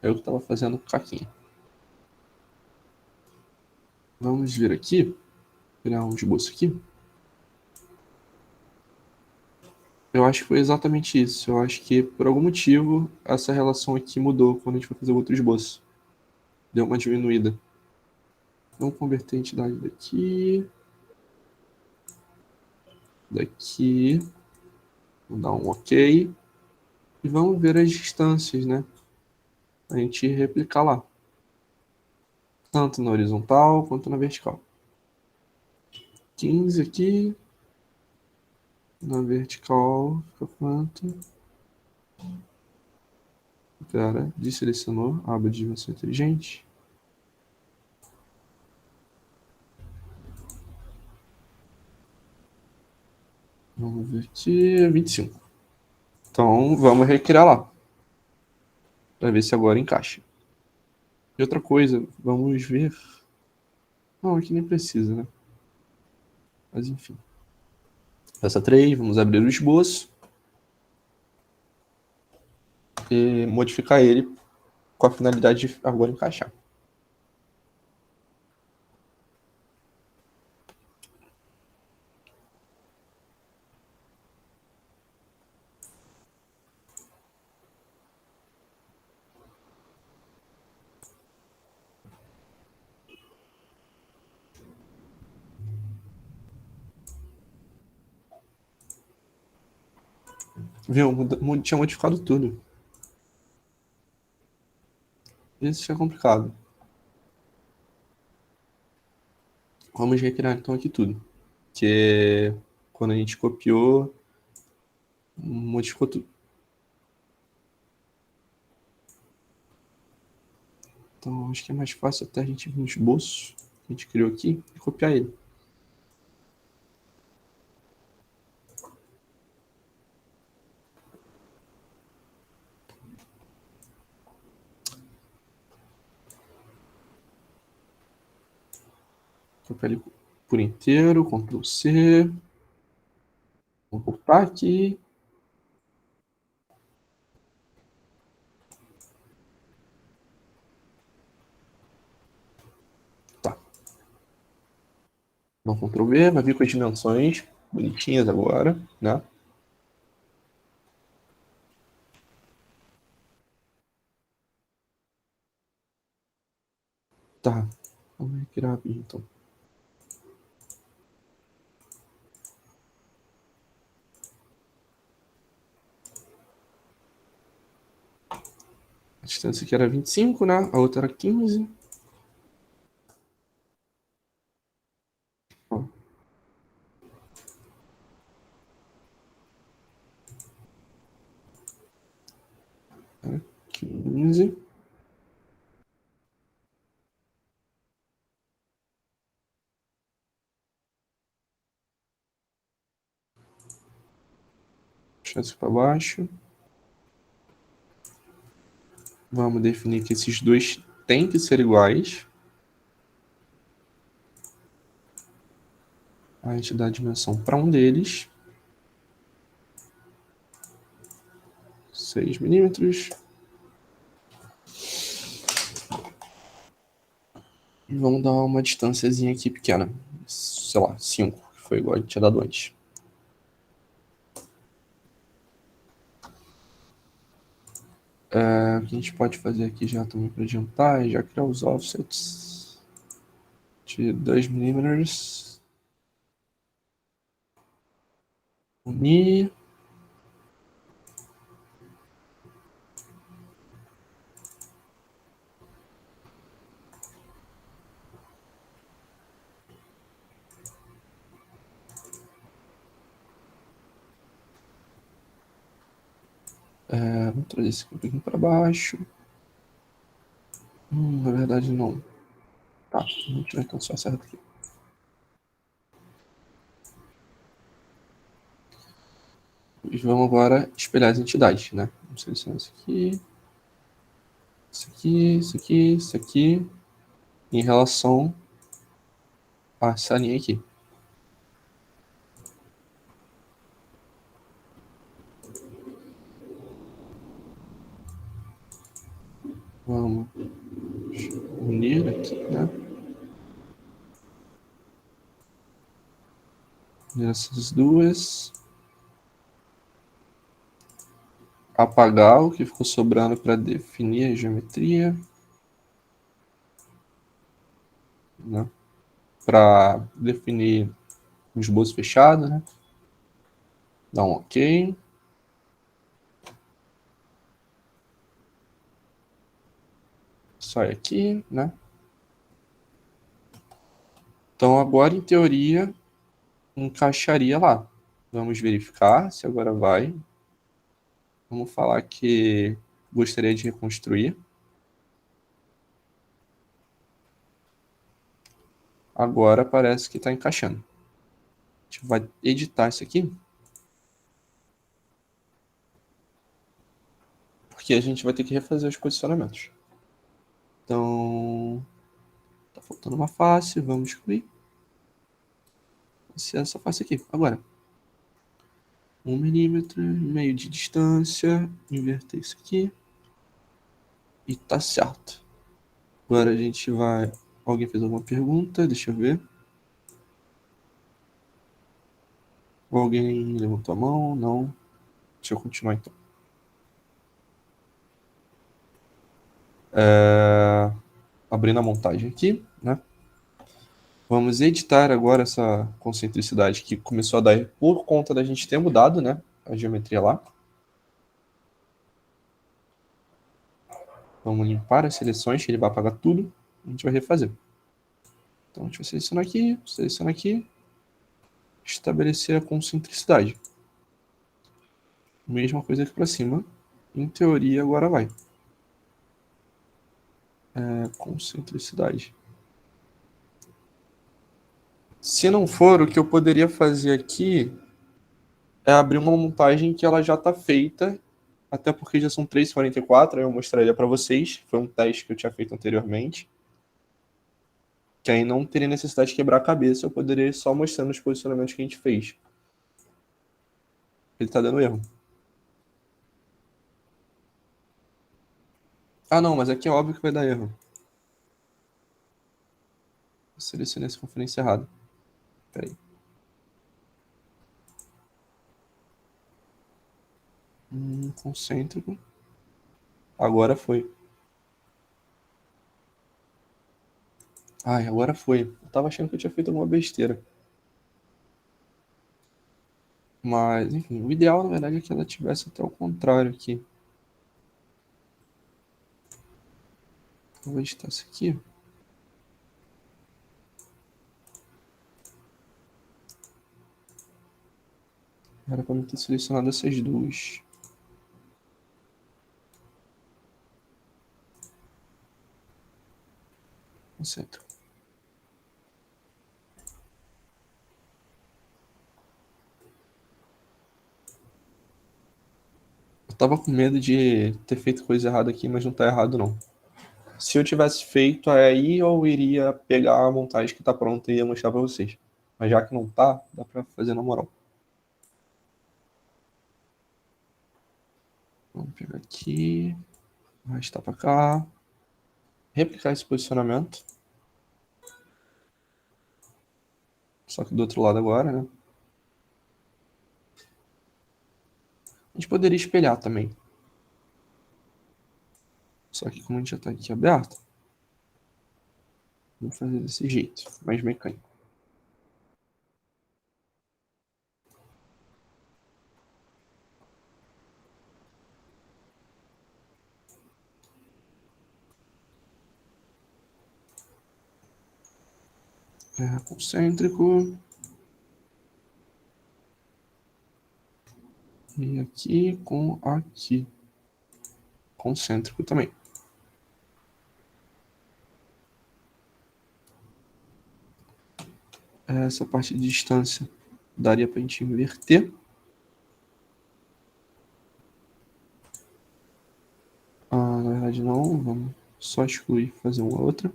Eu que tava fazendo caquinha. Vamos vir aqui. Criar um esboço aqui. Eu acho que foi exatamente isso. Eu acho que, por algum motivo, essa relação aqui mudou quando a gente foi fazer outro esboço. Deu uma diminuída. Vamos converter a entidade daqui. Daqui. Vou dar um OK. E vamos ver as distâncias, né? A gente replicar lá. Tanto na horizontal quanto na vertical. 15 aqui. Na vertical fica quanto? Pera, desselecionou a aba de dimensão inteligente. Vamos ver aqui, 25. Então vamos recriar lá. Para ver se agora encaixa. E outra coisa, vamos ver. Não, aqui nem precisa, né? Mas enfim. Peça 3, vamos abrir o esboço. E modificar ele com a finalidade de agora encaixar. Viu? Tinha modificado tudo. Isso é complicado. Vamos recriar então aqui tudo. Que quando a gente copiou, modificou tudo. Então acho que é mais fácil até a gente vir no esboço que a gente criou aqui e copiar ele. Copiar ele por inteiro, Ctrl C. Vou voltar aqui. Tá. Dá um Ctrl V, vai vir com as dimensões bonitinhas agora, né? Tá. Vamos criar rapidinho então. A distância aqui era 25, né? A outra era 15. Ó. 15. Puxar isso para baixo. Vamos definir que esses dois têm que ser iguais. A gente dá a dimensão para um deles. 6 milímetros. E vamos dar uma distânciazinha aqui pequena. Sei lá, 5, que foi igual a gente tinha dado antes. O que a gente pode fazer aqui já também para adiantar é já criar os offsets de 2 milímetros. Unir. Vou trazer esse aqui um pouquinho para baixo. Na verdade, não. Tá, vamos tirar então só essa reta aqui. E vamos agora espelhar as entidades, né? Vamos selecionar isso aqui, isso aqui, isso aqui, isso aqui, em relação a essa linha aqui. Vamos unir aqui, né? Unir essas duas. Apagar o que ficou sobrando para definir a geometria, né? Para definir o esboço fechado, né? Dá um OK. Sai aqui, né? Então agora, em teoria, encaixaria lá. Vamos verificar se agora vai. Vamos falar que gostaria de reconstruir. Agora parece que está encaixando. A gente vai editar isso aqui. Porque a gente vai ter que refazer os posicionamentos. Então, tá faltando uma face, vamos excluir. Vai ser essa face aqui, agora. 1 milímetro, meio de distância, inverter isso aqui. E tá certo. Agora a gente vai... Alguém fez alguma pergunta? Deixa eu ver. Alguém levantou a mão? Não. Deixa eu continuar então. Abrindo a montagem aqui, né? Vamos editar agora essa concentricidade que começou a dar por conta da gente ter mudado, né? A geometria lá. Vamos limpar as seleções, que ele vai apagar tudo. A gente vai refazer. Então a gente vai selecionar aqui. Estabelecer a concentricidade. Mesma coisa aqui para cima. Em teoria, agora vai. Concentricidade. Se não for, o que eu poderia fazer aqui é abrir uma montagem que ela já está feita, até porque já são 3,44, aí eu mostraria para vocês. Foi um teste que eu tinha feito anteriormente. Que aí não teria necessidade de quebrar a cabeça, eu poderia ir só mostrando os posicionamentos que a gente fez. Ele está dando erro. Ah, não, mas aqui é óbvio que vai dar erro. Eu selecionei essa conferência errada. Peraí. Concêntrico. Agora foi. Ai, agora foi. Eu tava achando que eu tinha feito alguma besteira. Mas, enfim, o ideal, na verdade, é que ela tivesse até o contrário aqui. Eu vou editar isso aqui. Era para eu ter selecionado essas duas. Concêntrico. Eu tava com medo de ter feito coisa errada aqui, mas não tá errado, não. Se eu tivesse feito, aí eu iria pegar a montagem que tá pronta e ia mostrar pra vocês. Mas já que não tá, dá pra fazer na moral. Vamos pegar aqui, arrastar pra cá, replicar esse posicionamento. Só que do outro lado agora, né? A gente poderia espelhar também. Só que como a gente já tá aqui aberto, vamos fazer desse jeito, mais mecânico. Concêntrico. E aqui com aqui. concêntrico também. Essa parte de distância daria para a gente inverter. Na verdade não, vamos só excluir e fazer uma outra.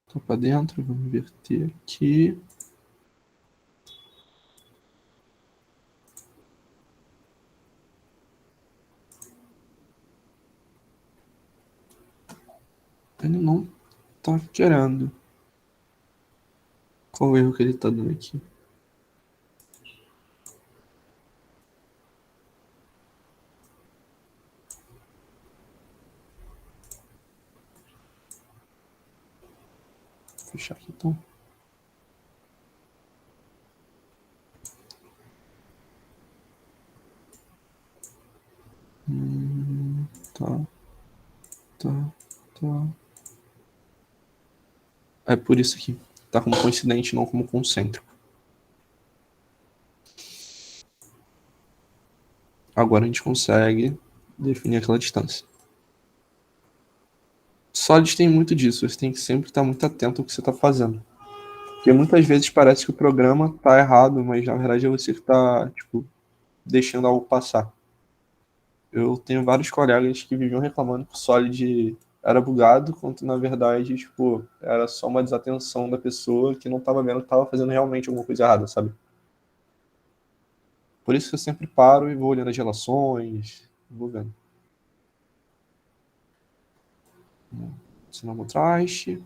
Tô para dentro, vamos inverter aqui. Ele não tá querendo. Qual o erro que ele tá dando aqui? Vou fechar aqui então. Tá, tá, tá. É por isso aqui. Tá como coincidente, não como concêntrico. Agora a gente consegue definir aquela distância. Sólidos tem muito disso, você tem que sempre estar muito atento ao que você está fazendo. Porque muitas vezes parece que o programa está errado, mas na verdade é você que está, tipo, deixando algo passar. Eu tenho vários colegas que viviam reclamando que o Solid era bugado, quando na verdade, tipo, era só uma desatenção da pessoa que não estava vendo que estava fazendo realmente alguma coisa errada, sabe? Por isso que eu sempre paro e vou olhando as relações, vou vendo. Sinal contraste.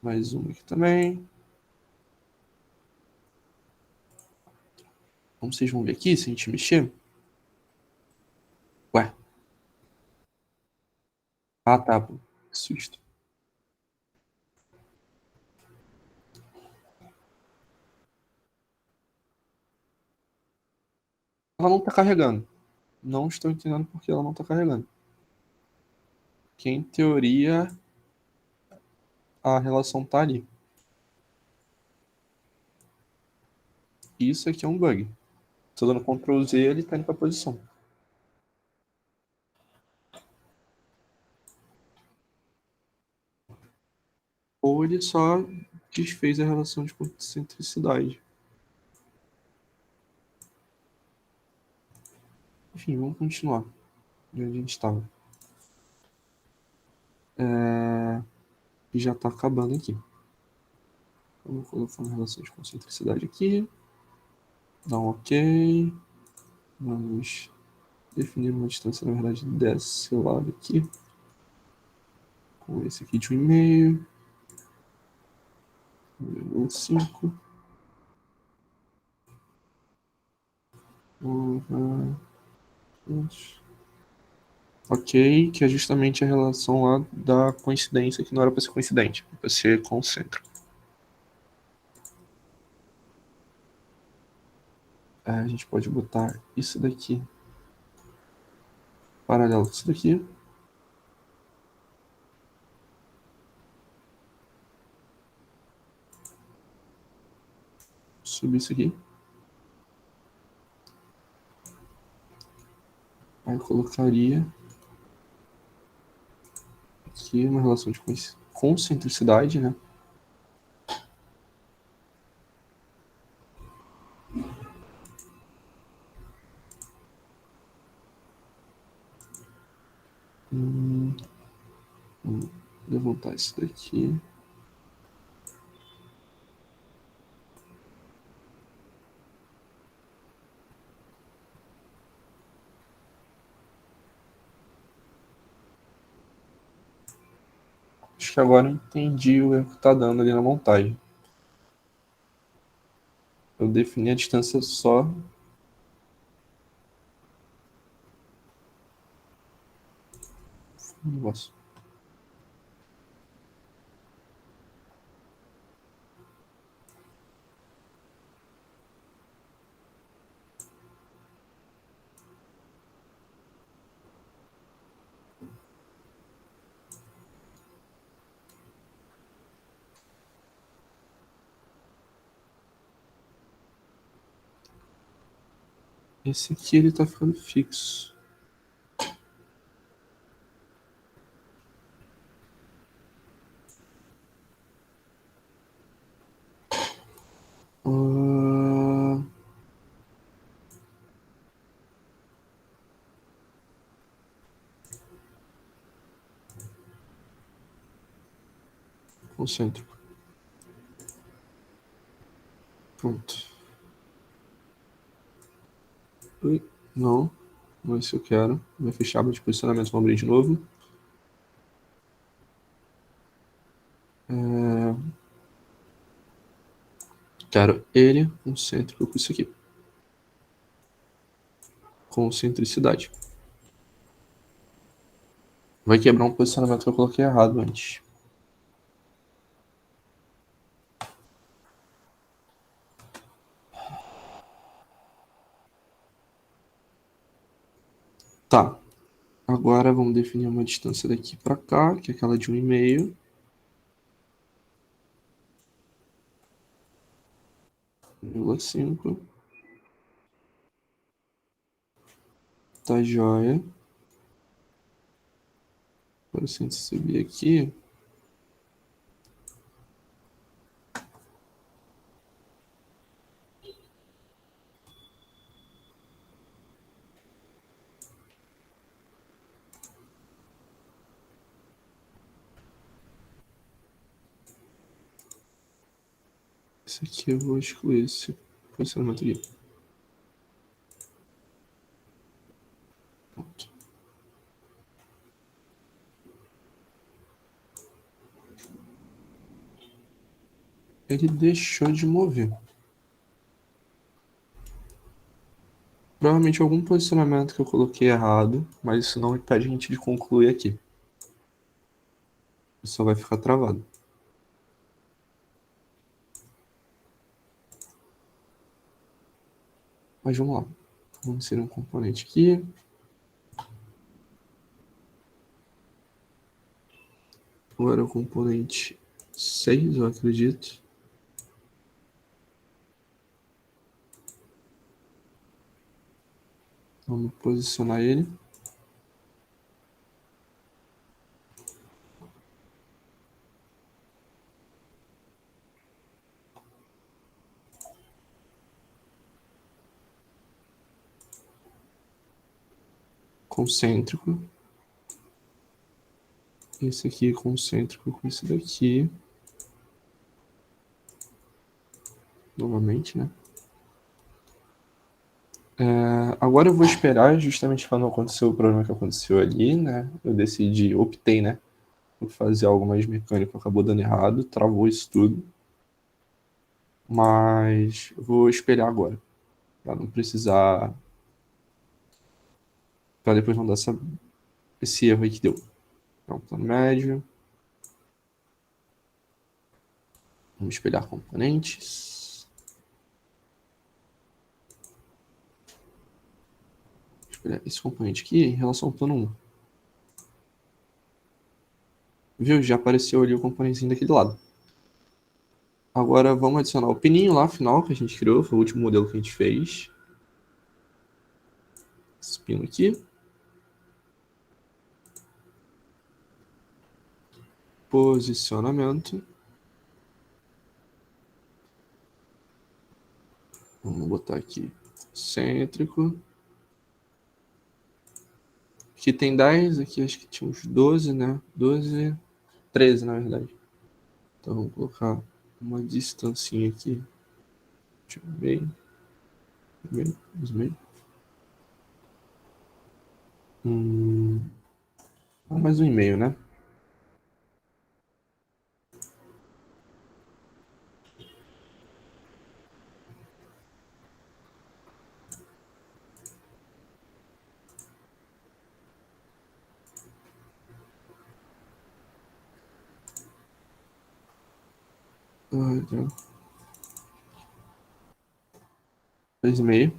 Mais uma aqui também. Como vocês vão ver aqui, se a gente mexer. Ué. Ah, tá. Pô. Que susto. Ela não tá carregando. Não estou entendendo por que ela não tá carregando. Que em teoria a relação tá ali. Isso aqui é um bug. Tô dando Ctrl Z e ele tá indo pra posição. Ou ele só desfez a relação de concentricidade. Enfim, vamos continuar de onde a gente estava. E já tá acabando aqui. Vamos colocar uma relação de concentricidade aqui. Dá um OK. Vamos definir uma distância, na verdade, desse lado aqui. Com esse aqui de 1,5. 1,5. Ok, que é justamente a relação lá da coincidência, que não era para ser coincidente, era para ser concêntrico. A gente pode botar isso daqui paralelo com isso daqui. Subir isso aqui. Aí eu colocaria aqui uma relação de concentricidade, né? Vamos levantar isso daqui. Acho que agora eu entendi o erro que tá dando ali na montagem. Eu defini a distância só. Negócio. Esse aqui ele tá ficando fixo. Ah, concêntrico. Pronto. Ui, não. Não é isso que eu quero. Vai fechar de posicionamento. Vamos abrir de novo. Quero ele concêntrico com isso aqui. Concentricidade. Vai quebrar um posicionamento que eu coloquei errado antes. Tá. Agora vamos definir uma distância daqui para cá, que é aquela de 1,5. 1,5. Tá joia. Agora se a gente subir aqui, esse aqui eu vou excluir esse posicionamento aqui. Pronto. Ele deixou de mover. Provavelmente algum posicionamento que eu coloquei errado, mas isso não impede a gente de concluir aqui. Só vai ficar travado. Mas vamos lá. Vamos inserir um componente aqui. Agora o componente 6, eu acredito. Vamos posicionar ele. Concêntrico. Esse aqui concêntrico com esse daqui. Novamente, né? Agora eu vou esperar justamente para não acontecer o problema que aconteceu ali, né? Eu optei, né? Por fazer algo mais mecânico, acabou dando errado, travou isso tudo. Mas eu vou esperar agora, para não precisar, para depois não dar esse erro aí que deu. Então, plano médio. Vamos espelhar componentes. Espelhar esse componente aqui em relação ao plano 1. Viu? Já apareceu ali o componentezinho daquele lado. Agora vamos adicionar o pininho lá, final, que a gente criou. Foi o último modelo que a gente fez. Esse pino aqui. Posicionamento. Vamos botar aqui cêntrico. Aqui tem 10, aqui acho que tinha uns 12, né? 12, 13 na verdade. Então vamos colocar uma distancinha aqui. De meio. Meio. Mais um e-mail, né? Olha, 2,5.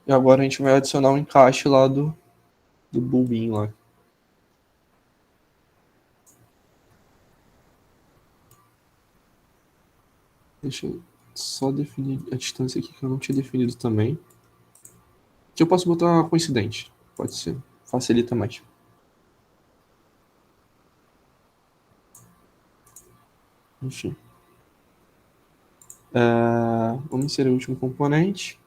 E agora a gente vai adicionar um encaixe lá do bulbinho lá. Deixa eu só definir a distância aqui que eu não tinha definido também. Que eu posso botar coincidente. Pode ser. Facilita mais. Enfim. Vamos inserir o último componente.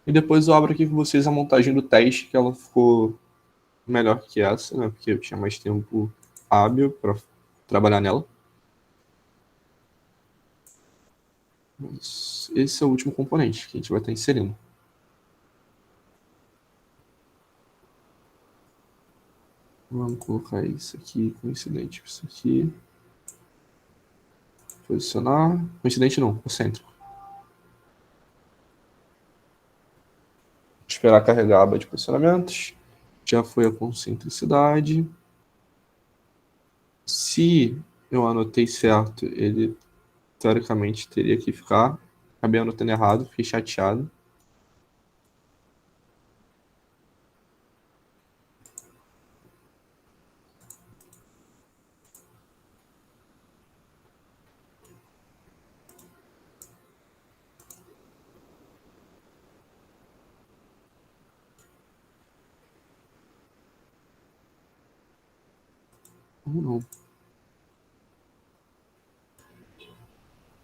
E depois eu abro aqui com vocês a montagem do teste, que ela ficou melhor que essa, né? Porque eu tinha mais tempo hábil para trabalhar nela. Mas esse é o último componente que a gente vai estar inserindo. Vamos colocar isso aqui, coincidente com isso aqui. Posicionar. Coincidente não, concêntrico. Esperar carregar a aba de posicionamentos. Já foi a concentricidade. Se eu anotei certo, ele teoricamente teria que ficar. Acabei anotando errado, fiquei chateado. Não.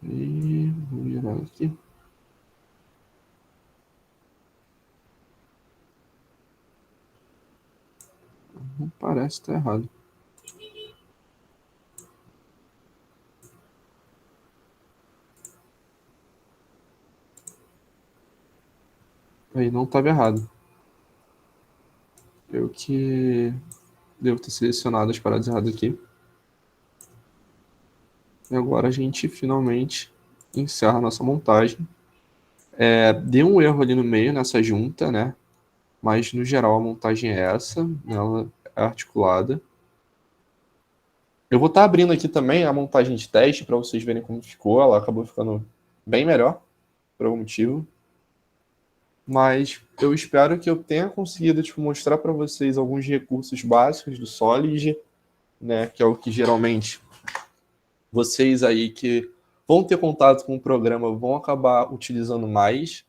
E vou virar aqui. Não parece estar errado. Aí não estava errado. Eu que devo ter selecionado as paradas erradas aqui. E agora a gente finalmente encerra a nossa montagem. Deu um erro ali no meio nessa junta, né? Mas no geral a montagem é essa, ela é articulada. Eu vou estar abrindo aqui também a montagem de teste para vocês verem como ficou. Ela acabou ficando bem melhor, por algum motivo. Mas eu espero que eu tenha conseguido mostrar para vocês alguns recursos básicos do Solid, né? Que é o que geralmente vocês aí que vão ter contato com o programa vão acabar utilizando mais.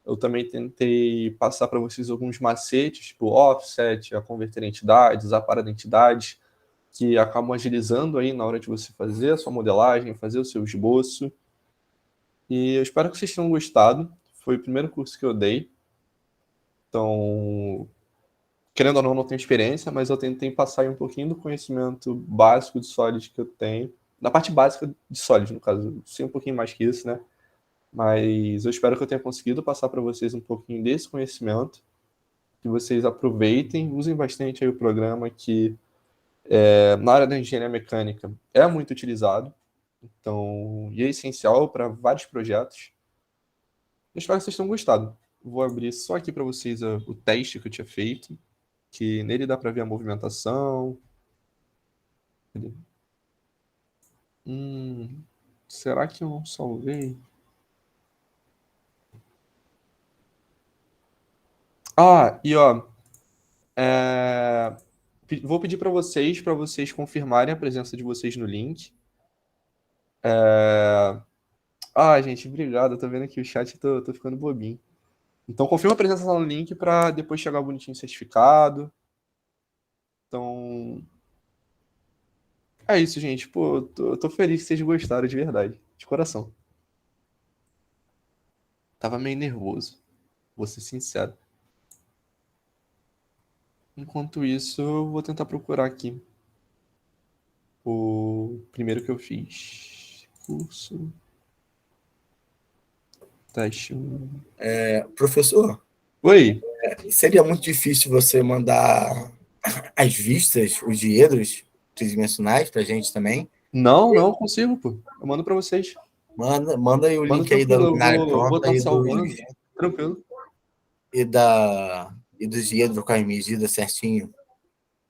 Eu também tentei passar para vocês alguns macetes, tipo offset, a converter entidades, a parar entidades, que acabam agilizando aí na hora de você fazer a sua modelagem, fazer o seu esboço. E eu espero que vocês tenham gostado. Foi o primeiro curso que eu dei. Então, querendo ou não, não tenho experiência, mas eu tentei passar aí um pouquinho do conhecimento básico de Solid que eu tenho. Da parte básica de Solid, no caso. Sei um pouquinho mais que isso, né? Mas eu espero que eu tenha conseguido passar para vocês um pouquinho desse conhecimento, que vocês aproveitem, usem bastante aí o programa, que na área da engenharia mecânica é muito utilizado, então, e é essencial para vários projetos. Eu espero que vocês tenham gostado. Vou abrir só aqui para vocês o teste que eu tinha feito, que nele dá para ver a movimentação. Será que eu não salvei? E ó, vou pedir para vocês confirmarem a presença de vocês no link. Gente, obrigado. Eu tô vendo aqui o chat, tô ficando bobinho. Então, confirma a presença no link para depois chegar bonitinho certificado. Então, é isso, gente. Pô, eu tô feliz que vocês gostaram de verdade, de coração. Tava meio nervoso, vou ser sincero. Enquanto isso, eu vou tentar procurar aqui o primeiro que eu fiz. Curso. Teste 1. Professor, Oi. seria muito difícil você mandar as vistas, os diedros tridimensionais para a gente também? Não consigo, pô. Eu mando para vocês. Manda aí o Manda link aí da tranquilo, luminária vou pronta estar salvando. Tranquilo. e dos diedros com as medidas certinho.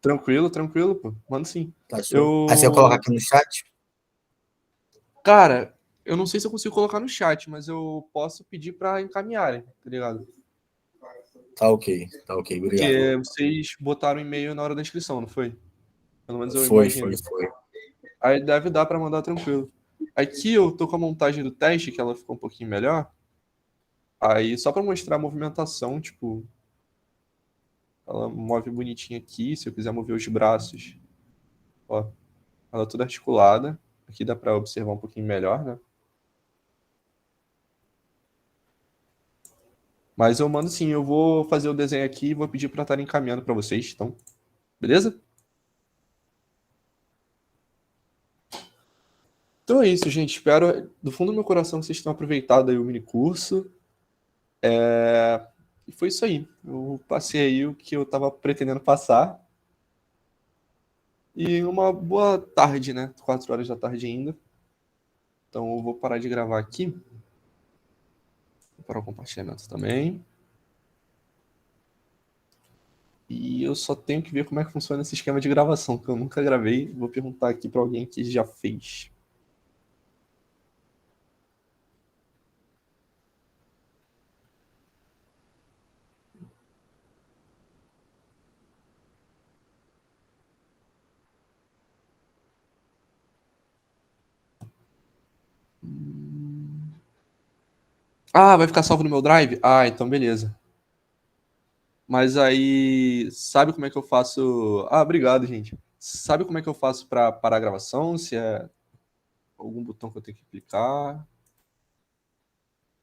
Tranquilo, pô. Manda sim. Tá show. Aí você coloca aqui no chat? Cara, eu não sei se eu consigo colocar no chat, mas eu posso pedir para encaminharem, tá ligado? Tá ok, obrigado. Porque vocês botaram e-mail na hora da inscrição, não foi? Pelo menos eu Foi. imagino. Aí deve dar para mandar tranquilo. Aqui eu tô com a montagem do teste, que ela ficou um pouquinho melhor. Aí, só para mostrar a movimentação, tipo, ela move bonitinho aqui. Se eu quiser mover os braços, ó, ela é toda articulada. Aqui dá para observar um pouquinho melhor, né? Mas eu mando sim, eu vou fazer o desenho aqui e vou pedir para estar encaminhando para vocês, então, beleza? Então é isso, gente. Espero do fundo do meu coração que vocês tenham aproveitado aí o mini curso. E foi isso aí. Eu passei aí o que eu estava pretendendo passar. E uma boa tarde, né? 4 horas da tarde ainda. Então eu vou parar de gravar aqui. Vou parar o compartilhamento também. E eu só tenho que ver como é que funciona esse esquema de gravação, que eu nunca gravei. Vou perguntar aqui para alguém que já fez. Ah, vai ficar salvo no meu drive? Ah, então beleza. Mas aí, sabe como é que eu faço? Ah, obrigado, gente. Sabe como é que eu faço para parar a gravação? Se é algum botão que eu tenho que clicar?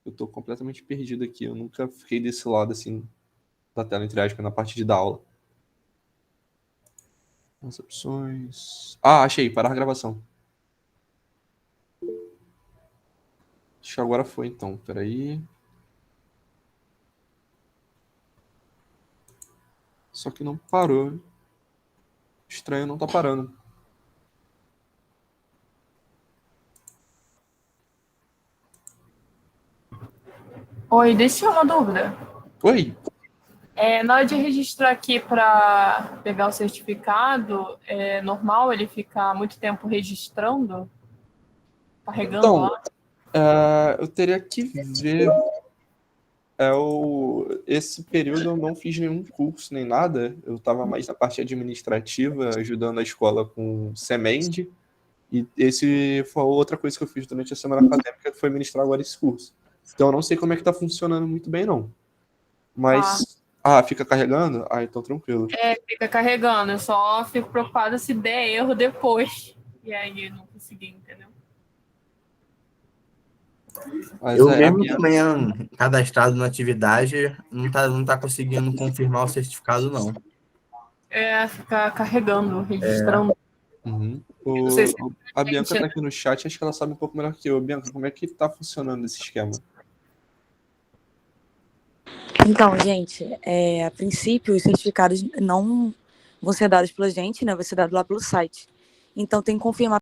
Eu tô completamente perdido aqui. Eu nunca fiquei desse lado assim da tela, entre aspas, na parte de dar aula. As opções. Ah, achei, parar a gravação. Acho que agora foi então. Peraí. Só que não parou. Estranho, não tá parando. Oi, deixa eu uma dúvida. Oi? Na hora de registrar aqui para pegar o certificado, é normal ele ficar muito tempo registrando? Carregando Então, lá? eu teria que ver. Esse período eu não fiz nenhum curso nem nada. Eu estava mais na parte administrativa, ajudando a escola com semende. E esse foi outra coisa que eu fiz durante a semana acadêmica, que foi ministrar agora esse curso. Então eu não sei como é que tá funcionando muito bem, não. Mas. Ah, fica carregando? Ah, então tranquilo. Fica carregando. Eu só fico preocupada se der erro depois. E aí eu não consegui, entendeu? Mas Eu a mesmo Bianca. também cadastrado na atividade, não tá conseguindo confirmar o certificado, não. Fica carregando, registrando. Uhum. Não sei se A Bianca tá aqui no chat, acho que ela sabe um pouco melhor que eu. Bianca, como é que tá funcionando esse esquema? Então, gente, a princípio, os certificados não vão ser dados pela gente, né? Vai ser dado lá pelo site. Então, tem que confirmar